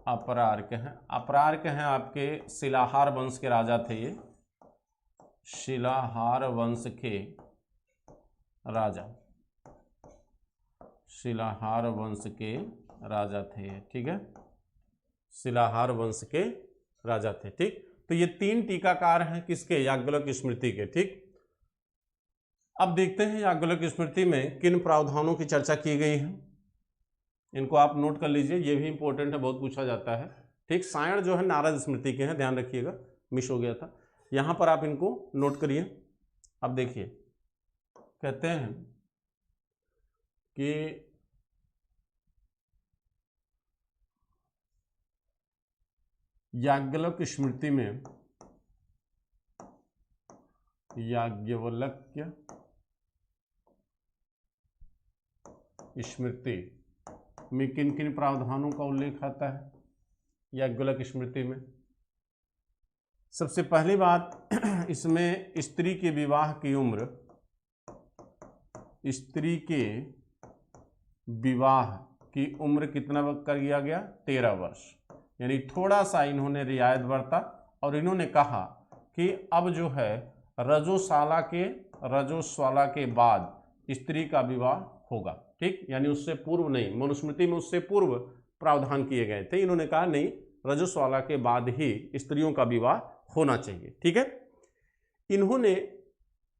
अपरार्क हैं आपके शिलाहार वंश के राजा थे, ये शिलाहार वंश के राजा, शिलाहार वंश के राजा थे ये, ठीक है, शिलाहार वंश के राजा थे, ठीक। तो ये 3 टीकाकार हैं किसके, याज्ञवल्क स्मृति के, ठीक। अब देखते हैं याज्ञवल्क स्मृति में किन प्रावधानों की चर्चा की गई है, इनको आप नोट कर लीजिए, ये भी इंपॉर्टेंट है, बहुत पूछा जाता है, ठीक। सायण जो है नारद स्मृति के हैं, ध्यान रखिएगा, मिस हो गया था, यहाँ पर आप इनको नोट करिए। अब देखिए, कहते हैं कि याज्ञवल्क स्मृति में, याज्ञवल्क्य स्मृति में किन किन प्रावधानों का उल्लेख आता है याज्ञवल्क स्मृति में। सबसे पहली बात, इसमें स्त्री के विवाह की उम्र, स्त्री के विवाह की उम्र कितना कर दिया गया, 13 वर्ष, यानी थोड़ा सा इन्होंने रियायत बरता, और इन्होंने कहा कि अब जो है रजोस्वाला के बाद स्त्री का विवाह होगा, ठीक, यानी उससे पूर्व नहीं, मनुस्मृति में उससे पूर्व प्रावधान किए गए थे, इन्होंने कहा नहीं, रजस्वाला के बाद ही स्त्रियों का विवाह होना चाहिए, ठीक है। इन्होंने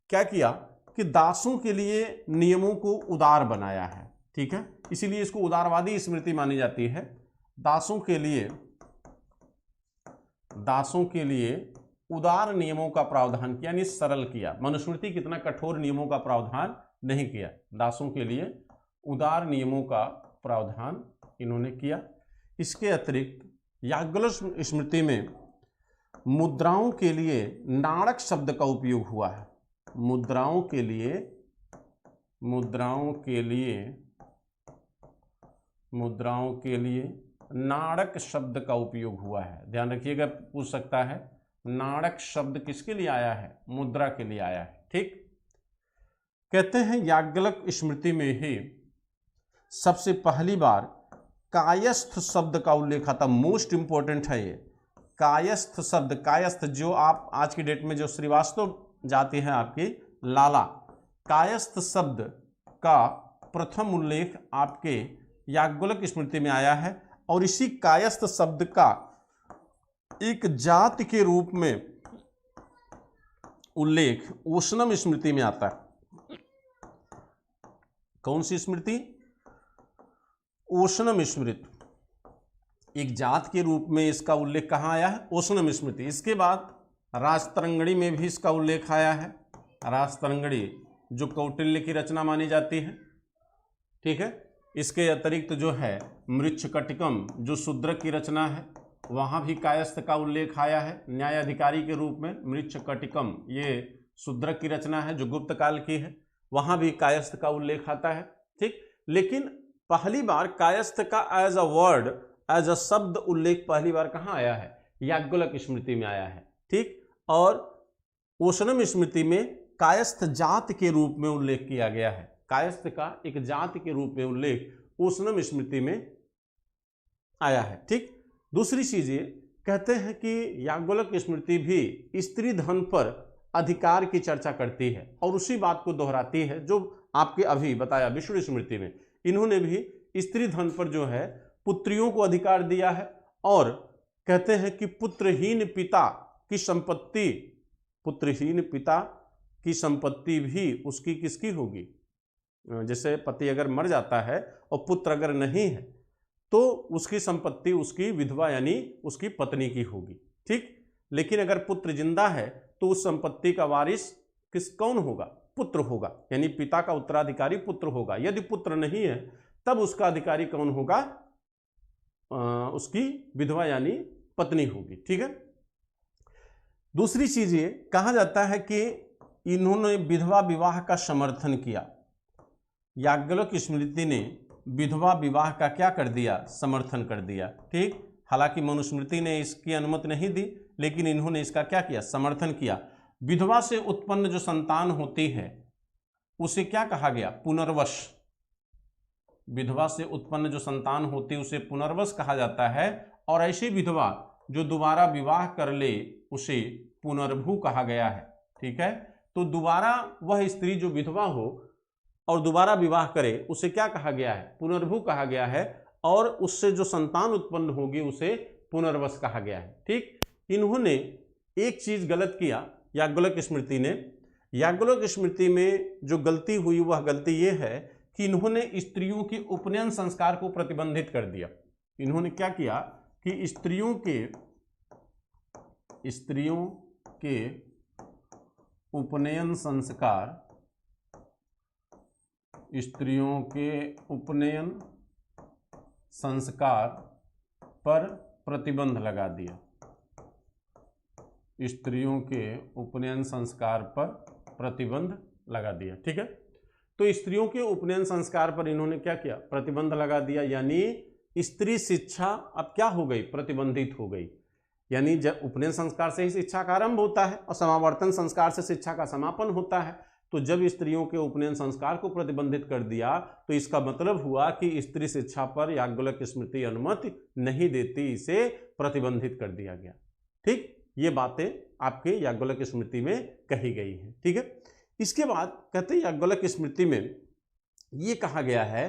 क्या किया कि दासों के लिए नियमों को उदार बनाया है, ठीक है, इसीलिए इसको उदारवादी स्मृति मानी जाती है। दासों के लिए उदार नियमों का प्रावधान किया, यानी सरल किया। मनुस्मृति कितना कठोर नियमों का प्रावधान नहीं किया, दासों के लिए उदार नियमों का प्रावधान इन्होंने किया। इसके अतिरिक्त याज्ञवल्क स्मृति में मुद्राओं के लिए नाणक शब्द का उपयोग हुआ है। मुद्राओं के लिए नाणक शब्द का उपयोग हुआ है। ध्यान रखिएगा, पूछ सकता है नाणक शब्द किसके लिए आया है, मुद्रा के लिए आया है, ठीक। कहते हैं याज्ञवल्क स्मृति में ही सबसे पहली बार कायस्थ शब्द का उल्लेख आता। मोस्ट इंपॉर्टेंट है ये कायस्थ शब्द। कायस्थ जो आप आज की डेट में जो श्रीवास्तव जाति है आपकी लाला, कायस्थ शब्द का प्रथम उल्लेख आपके याज्ञवल्क स्मृति में आया है, और इसी कायस्थ शब्द का एक जाति के रूप में उल्लेख उष्णम स्मृति में आता है। कौन सी स्मृति, उष्णम स्मृति, एक जात के रूप में इसका उल्लेख कहाँ आया है, उष्णम स्मृति। इसके बाद राजतरंगिणी में भी इसका उल्लेख आया है। राजतरंगिणी जो कौटिल्य की रचना मानी जाती है, ठीक है। इसके अतिरिक्त जो है मृच्छकटिकम जो शूद्रक की रचना है, वहाँ भी कायस्थ का उल्लेख आया है न्यायाधिकारी के रूप में। मृच्छकटिकम ये शूद्रक की रचना है जो गुप्त काल की है, वहाँ भी कायस्थ का उल्लेख आता है, ठीक। लेकिन पहली बार कायस्थ का as a word, as a शब्द उल्लेख पहली बार कहाँ आया है? याज्ञवल्क्य स्मृति में आया है। ठीक, और ओशनम स्मृति में कायस्थ जात के रूप में उल्लेख किया गया है। कायस्थ का एक जात के रूप में उल्लेख ओशनम स्मृति में आया है। ठीक, दूसरी चीज ये कहते हैं कि याज्ञवल्क्य स्मृति भी स्त्री धन पर अधिकार की चर्चा करती है और उसी बात को दोहराती है जो आपके अभी बताया विष्णु स्मृति में। इन्होंने भी स्त्री धन पर जो है पुत्रियों को अधिकार दिया है और कहते हैं कि पुत्रहीन पिता की संपत्ति, पुत्रहीन पिता की संपत्ति भी उसकी किसकी होगी? जैसे पति अगर मर जाता है और पुत्र अगर नहीं है तो उसकी संपत्ति उसकी विधवा यानी उसकी पत्नी की होगी। ठीक, लेकिन अगर पुत्र जिंदा है तो उस संपत्ति का वारिस कौन होगा? पुत्र होगा, यानी पिता का उत्तराधिकारी पुत्र होगा। यदि पुत्र नहीं है तब उसका अधिकारी कौन होगा? उसकी विधवा यानी पत्नी होगी। ठीक है, दूसरी चीज ये कहा जाता है कि इन्होंने विधवा विवाह का समर्थन किया। याज्ञवल्क्य स्मृति ने विधवा विवाह का क्या कर दिया? समर्थन कर दिया। ठीक, हालांकि मनुस्मृति ने इसकी अनुमति नहीं दी, लेकिन इन्होंने इसका क्या किया? समर्थन किया। विधवा से उत्पन्न जो संतान होती है उसे क्या कहा गया? पुनर्वश। विधवा से उत्पन्न जो संतान होती है उसे पुनर्वश कहा जाता है और ऐसी विधवा जो दोबारा विवाह कर ले उसे पुनर्भू कहा गया है। ठीक है, तो दोबारा वह स्त्री जो विधवा हो और दोबारा विवाह करे उसे क्या कहा गया है? पुनर्भू कहा गया है और उससे जो संतान उत्पन्न होगी उसे पुनर्वश कहा गया है। ठीक, इन्होंने एक चीज गलत किया याज्ञवल्क्य स्मृति ने। याज्ञवल्क्य स्मृति में जो गलती हुई वह गलती यह है कि इन्होंने स्त्रियों के उपनयन संस्कार को प्रतिबंधित कर दिया। इन्होंने क्या किया कि स्त्रियों के उपनयन संस्कार, स्त्रियों के उपनयन संस्कार पर प्रतिबंध लगा दिया। स्त्रियों के उपनयन संस्कार पर प्रतिबंध लगा दिया। ठीक है, तो स्त्रियों के उपनयन संस्कार पर इन्होंने क्या किया? प्रतिबंध लगा दिया, यानी स्त्री शिक्षा अब क्या हो गई? प्रतिबंधित हो गई। यानी जब उपनयन संस्कार से ही शिक्षा का आरंभ होता है और समावर्तन संस्कार से शिक्षा का समापन होता है, तो जब स्त्रियों के उपनयन संस्कार को प्रतिबंधित कर दिया तो इसका मतलब हुआ कि स्त्री शिक्षा पर याज्ञवल्क्य स्मृति अनुमति नहीं देती, इसे प्रतिबंधित कर दिया गया। ठीक, ये बातें आपके याज्ञवल्क्य स्मृति में कही गई हैं। ठीक है, इसके बाद कहते हैं याज्ञवल्क्य स्मृति में ये कहा गया है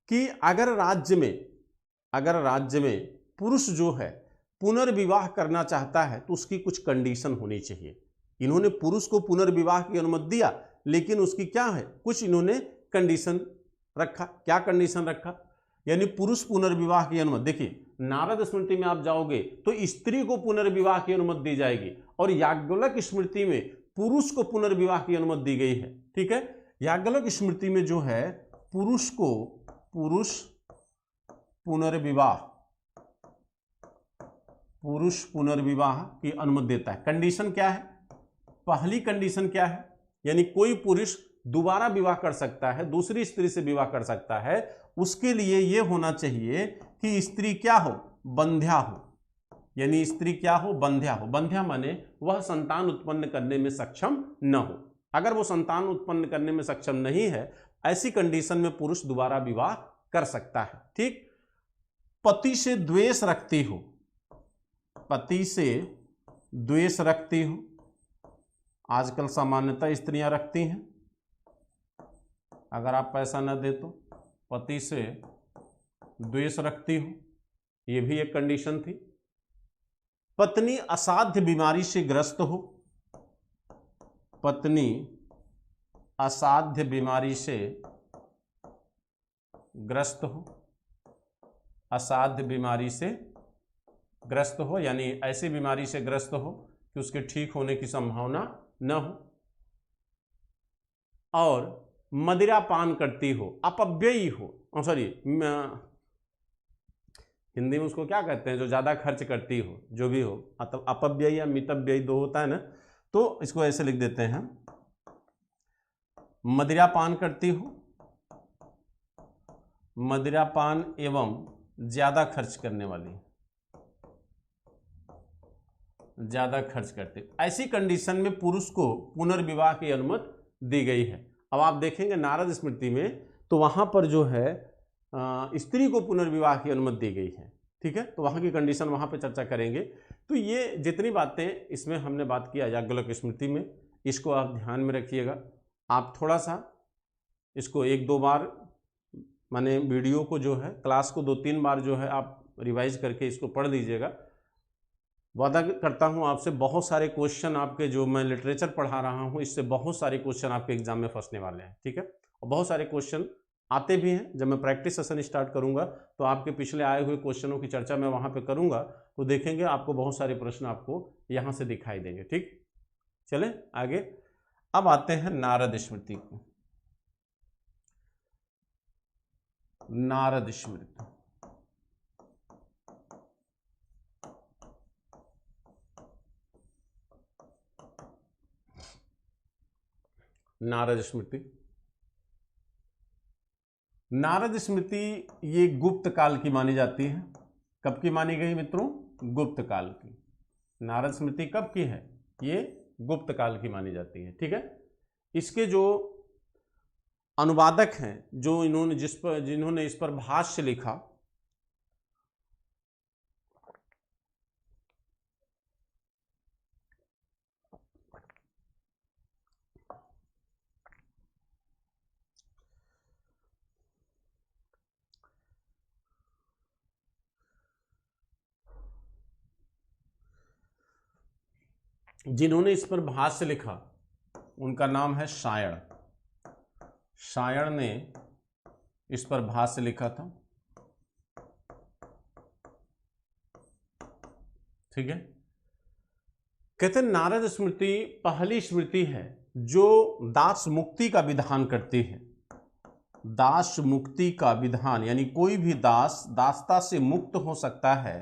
कि अगर राज्य में पुरुष जो है पुनर्विवाह करना चाहता है तो उसकी कुछ कंडीशन होनी चाहिए। इन्होंने पुरुष को पुनर्विवाह की अनुमति दिया, लेकिन उसकी क्या है? कुछ इन्होंने कंडीशन रखा। क्या कंडीशन रखा? यानी पुरुष पुनर्विवाह की अनुमति, देखिए नारद स्मृति में आप जाओगे तो स्त्री को पुनर्विवाह की अनुमति दी जाएगी और याज्ञवल्क्य स्मृति में पुरुष को पुनर्विवाह की अनुमति दी गई है। ठीक है, याज्ञवल्क्य स्मृति में जो है पुरुष पुनर्विवाह की अनुमति देता है। कंडीशन क्या है? पहली कंडीशन क्या है? यानी कोई पुरुष दोबारा विवाह कर सकता है, दूसरी स्त्री से विवाह कर सकता है, उसके लिए यह होना चाहिए कि स्त्री क्या हो? बंध्या हो। यानी स्त्री क्या हो? बंध्या हो। बंध्या माने वह संतान उत्पन्न करने में सक्षम न हो। अगर वो संतान उत्पन्न करने में सक्षम नहीं है, ऐसी कंडीशन में पुरुष दोबारा विवाह कर सकता है। ठीक, पति से द्वेष रखती हो, पति से द्वेष रखती हो, आजकल सामान्यतः स्त्रियां रखती हैं। अगर आप पैसा न दे तो पति से द्वेष रखती हो, यह भी एक कंडीशन थी। पत्नी असाध्य बीमारी से ग्रस्त हो, पत्नी असाध्य बीमारी से ग्रस्त हो, असाध्य बीमारी से ग्रस्त हो, यानी ऐसी बीमारी से ग्रस्त हो कि उसके ठीक होने की संभावना न हो, और मदिरा पान करती हो, अपव्ययी हो, सॉरी हिंदी में उसको क्या कहते हैं, जो ज्यादा खर्च करती हो, जो भी हो, मतलब अपव्ययी या मितव्ययी दो होता है ना, तो इसको ऐसे लिख देते हैं, मदिरा पान करती हो, मदिरापान एवं ज्यादा खर्च करने वाली, ज्यादा खर्च करते, ऐसी कंडीशन में पुरुष को पुनर्विवाह की अनुमति दी गई है। अब आप देखेंगे नारद स्मृति में तो वहां पर जो है स्त्री को पुनर्विवाह की अनुमति दी गई है। ठीक है, तो वहां की कंडीशन वहां पे चर्चा करेंगे। तो ये जितनी बातें इसमें हमने बात किया याज्ञवल्क्य स्मृति में, इसको आप ध्यान में रखिएगा। आप थोड़ा सा इसको 1-2 बार माने वीडियो को जो है क्लास को 2-3 बार जो है आप रिवाइज करके इसको पढ़ लीजिएगा। वादा करता हूं आपसे बहुत सारे क्वेश्चन आपके जो मैं लिटरेचर पढ़ा रहा हूं इससे बहुत सारे क्वेश्चन आपके एग्जाम में फंसने वाले हैं। ठीक है, और बहुत सारे क्वेश्चन आते भी हैं। जब मैं प्रैक्टिस सेशन स्टार्ट करूंगा तो आपके पिछले आए हुए क्वेश्चनों की चर्चा मैं वहां पे करूंगा, तो देखेंगे आपको बहुत सारे प्रश्न आपको यहां से दिखाई देंगे। ठीक, चलें आगे। अब आते हैं नारद स्मृति को। नारद स्मृति, नारद स्मृति, नारद स्मृति ये गुप्त काल की मानी जाती है। कब की मानी गई मित्रों? गुप्त काल की। नारद स्मृति कब की है? ये गुप्त काल की मानी जाती है। ठीक है, इसके जो अनुवादक हैं, जो जिन्होंने इस पर भाष्य लिखा, जिन्होंने इस पर भाष्य लिखा उनका नाम है शायण। शायण ने इस पर भाष्य लिखा था। ठीक है, कहते हैं नारद स्मृति पहली स्मृति है जो दास मुक्ति का विधान करती है। दास मुक्ति का विधान यानी कोई भी दास दासता से मुक्त हो सकता है,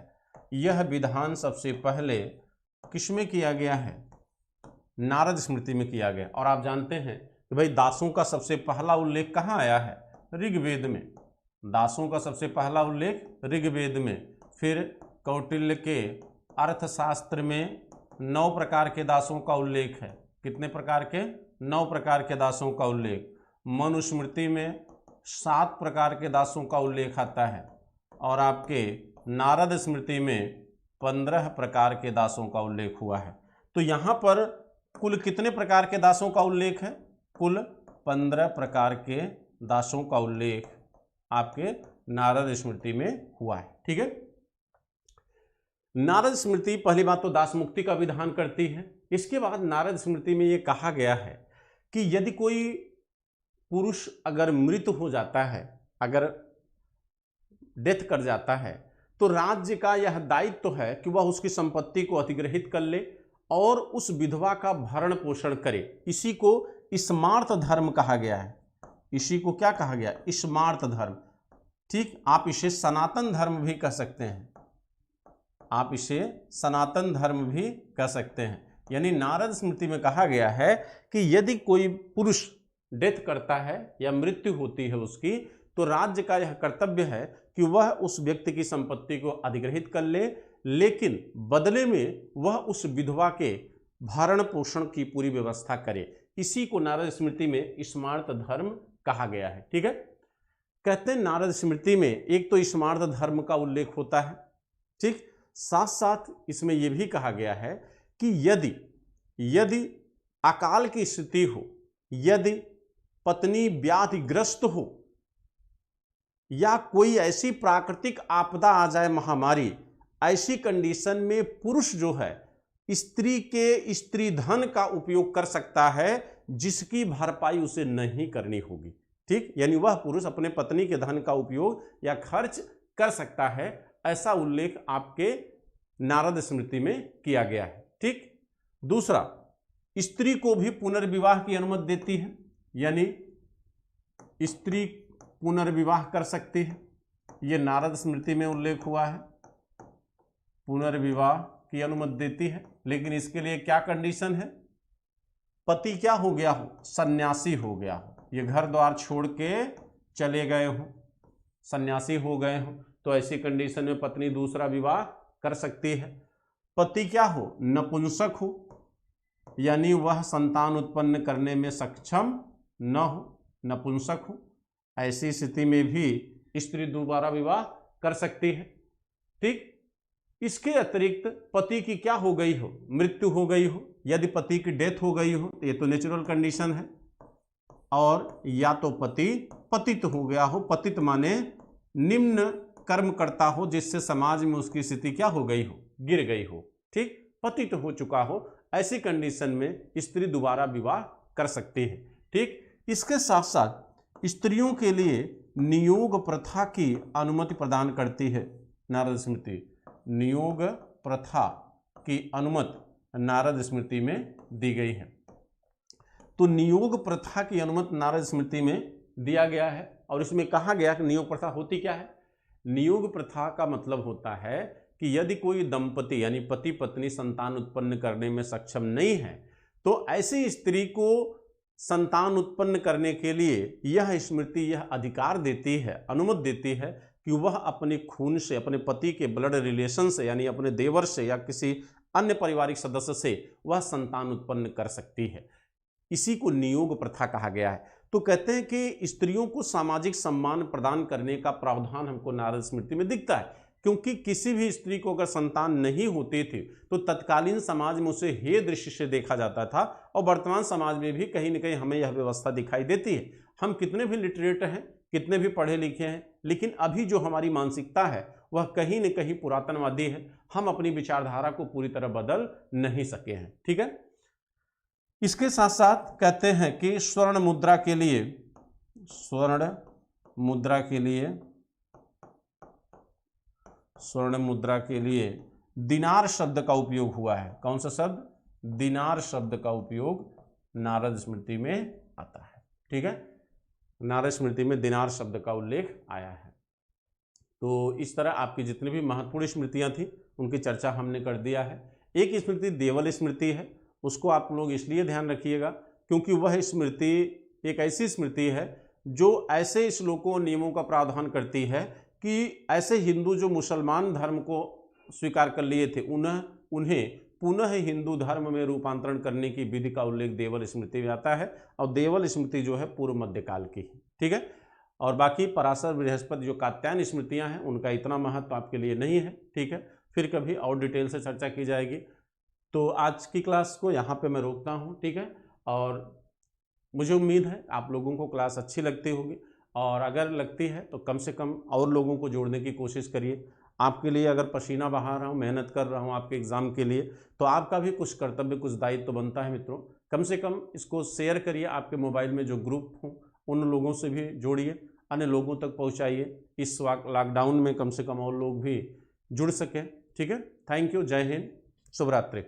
यह विधान सबसे पहले किसमें किया गया है? नारद स्मृति में किया गया। और आप जानते हैं कि भाई दासों का सबसे पहला उल्लेख कहाँ आया है? ऋग्वेद में। दासों का सबसे पहला उल्लेख ऋग्वेद में, फिर कौटिल्य के अर्थशास्त्र में 9 प्रकार के दासों का उल्लेख है। कितने प्रकार के? 9 प्रकार के दासों का उल्लेख। मनुस्मृति में 7 प्रकार के दासों का उल्लेख आता है, और आपके नारद स्मृति में 15 प्रकार के दासों का उल्लेख हुआ है। तो यहां पर कुल कितने प्रकार के दासों का उल्लेख है? कुल 15 प्रकार के दासों का उल्लेख आपके नारद स्मृति में हुआ है। ठीक है, नारद स्मृति पहली बात तो दास मुक्ति का विधान करती है। इसके बाद नारद स्मृति में यह कहा गया है कि यदि कोई पुरुष अगर मृत हो जाता है, अगर डेथ कर जाता है, तो राज्य का यह दायित्व है कि वह उसकी संपत्ति को अधिग्रहित कर ले और उस विधवा का भरण पोषण करे। इसी को स्मार्त धर्म कहा गया है। इसी को क्या कहा गया? स्मार्त धर्म। ठीक, आप इसे सनातन धर्म भी कह सकते हैं। आप इसे सनातन धर्म भी कह सकते हैं। यानी नारद स्मृति में कहा गया है कि यदि कोई पुरुष डेथ करता है या मृत्यु होती है उसकी, तो राज्य का यह कर्तव्य है कि वह उस व्यक्ति की संपत्ति को अधिग्रहित कर ले, लेकिन बदले में वह उस विधवा के भरण पोषण की पूरी व्यवस्था करे। इसी को नारद स्मृति में स्मार्त धर्म कहा गया है। ठीक है, कहते हैं नारद स्मृति में एक तो स्मार्त धर्म का उल्लेख होता है। ठीक, साथ साथ इसमें यह भी कहा गया है कि यदि अकाल की स्थिति हो, यदि पत्नी व्याधिग्रस्त हो, या कोई ऐसी प्राकृतिक आपदा आ जाए, महामारी, ऐसी कंडीशन में पुरुष जो है स्त्री के स्त्री धन का उपयोग कर सकता है जिसकी भरपाई उसे नहीं करनी होगी। ठीक, यानी वह पुरुष अपने पत्नी के धन का उपयोग या खर्च कर सकता है, ऐसा उल्लेख आपके नारद स्मृति में किया गया है। ठीक, दूसरा, स्त्री को भी पुनर्विवाह की अनुमति देती है, यानी स्त्री पुनर्विवाह कर सकती है। यह नारद स्मृति में उल्लेख हुआ है, पुनर्विवाह की अनुमति देती है, लेकिन इसके लिए क्या कंडीशन है? पति क्या हो गया हो? सन्यासी हो गया हो, ये घर द्वार छोड़ के चले गए हो, सन्यासी हो गए हो, तो ऐसी कंडीशन में पत्नी दूसरा विवाह कर सकती है। पति क्या हो, नपुंसक हो, यानी वह संतान उत्पन्न करने में सक्षम न हो, नपुंसक हो, ऐसी स्थिति में भी स्त्री दोबारा विवाह कर सकती है। ठीक। इसके अतिरिक्त पति की क्या हो गई हो, मृत्यु हो गई हो, यदि पति की डेथ हो गई हो तो ये तो नेचुरल कंडीशन है, और या तो पति पतित हो गया हो, पतित माने निम्न कर्म करता हो जिससे समाज में उसकी स्थिति क्या हो गई हो, गिर गई हो। ठीक, पतित हो चुका हो, ऐसी कंडीशन में स्त्री दोबारा विवाह कर सकती है। ठीक। इसके साथ साथ स्त्रियों के लिए नियोग प्रथा की अनुमति प्रदान करती है नारद स्मृति। नियोग प्रथा की अनुमति नारद स्मृति में दी गई है। तो नियोग प्रथा की अनुमति नारद स्मृति में दिया गया है, और इसमें कहा गया कि नियोग प्रथा होती क्या है। नियोग प्रथा का मतलब होता है कि यदि कोई दंपति यानी पति पत्नी संतान उत्पन्न करने में सक्षम नहीं है, तो ऐसी स्त्री को संतान उत्पन्न करने के लिए यह स्मृति यह अधिकार देती है, अनुमति देती है कि वह अपने खून से, अपने पति के ब्लड रिलेशन से, यानी अपने देवर से या किसी अन्य पारिवारिक सदस्य से वह संतान उत्पन्न कर सकती है। इसी को नियोग प्रथा कहा गया है। तो कहते हैं कि स्त्रियों को सामाजिक सम्मान प्रदान करने का प्रावधान हमको नारद स्मृति में दिखता है, क्योंकि किसी भी स्त्री को अगर संतान नहीं होती थी तो तत्कालीन समाज में उसे हेय दृष्टि से देखा जाता था, और वर्तमान समाज में भी कहीं न कहीं हमें यह व्यवस्था दिखाई देती है। हम कितने भी लिटरेट हैं, कितने भी पढ़े लिखे हैं, लेकिन अभी जो हमारी मानसिकता है वह कहीं न कहीं पुरातनवादी है। हम अपनी विचारधारा को पूरी तरह बदल नहीं सके हैं। ठीक है। इसके साथ साथ कहते हैं कि स्वर्ण मुद्रा के लिए, स्वर्ण मुद्रा के लिए, स्वर्ण मुद्रा के लिए दिनार शब्द का उपयोग हुआ है। कौन सा शब्द, दिनार शब्द का उपयोग नारद स्मृति में आता है। ठीक है, नारद स्मृति में दिनार शब्द का उल्लेख आया है। तो इस तरह आपकी जितनी भी महत्वपूर्ण स्मृतियां थी उनकी चर्चा हमने कर दिया है। एक स्मृति देवल स्मृति है, उसको आप लोग इसलिए ध्यान रखिएगा क्योंकि वह स्मृति एक ऐसी स्मृति है जो ऐसे श्लोकों नियमों का प्रावधान करती है कि ऐसे हिंदू जो मुसलमान धर्म को स्वीकार कर लिए थे उन्हें पुनः हिंदू धर्म में रूपांतरण करने की विधि का उल्लेख देवल स्मृति में आता है, और देवल स्मृति जो है पूर्व मध्यकाल की है। ठीक है। और बाकी पराशर बृहस्पति जो कात्यायन स्मृतियां हैं उनका इतना महत्व आपके लिए नहीं है। ठीक है, फिर कभी और डिटेल से चर्चा की जाएगी। तो आज की क्लास को यहाँ पे मैं रोकता हूँ। ठीक है, और मुझे उम्मीद है आप लोगों को क्लास अच्छी लगती होगी, और अगर लगती है तो कम से कम और लोगों को जोड़ने की कोशिश करिए। आपके लिए अगर पसीना बहा रहा हूँ, मेहनत कर रहा हूँ आपके एग्ज़ाम के लिए, तो आपका भी कुछ कर्तव्य, कुछ दायित्व तो बनता है मित्रों। कम से कम इसको शेयर करिए, आपके मोबाइल में जो ग्रुप हो उन लोगों से भी जोड़िए, अन्य लोगों तक पहुँचाइए। इस लॉकडाउन में कम से कम और लोग भी जुड़ सकें। ठीक है, थैंक यू, जय हिंद, शुभ रात्रि।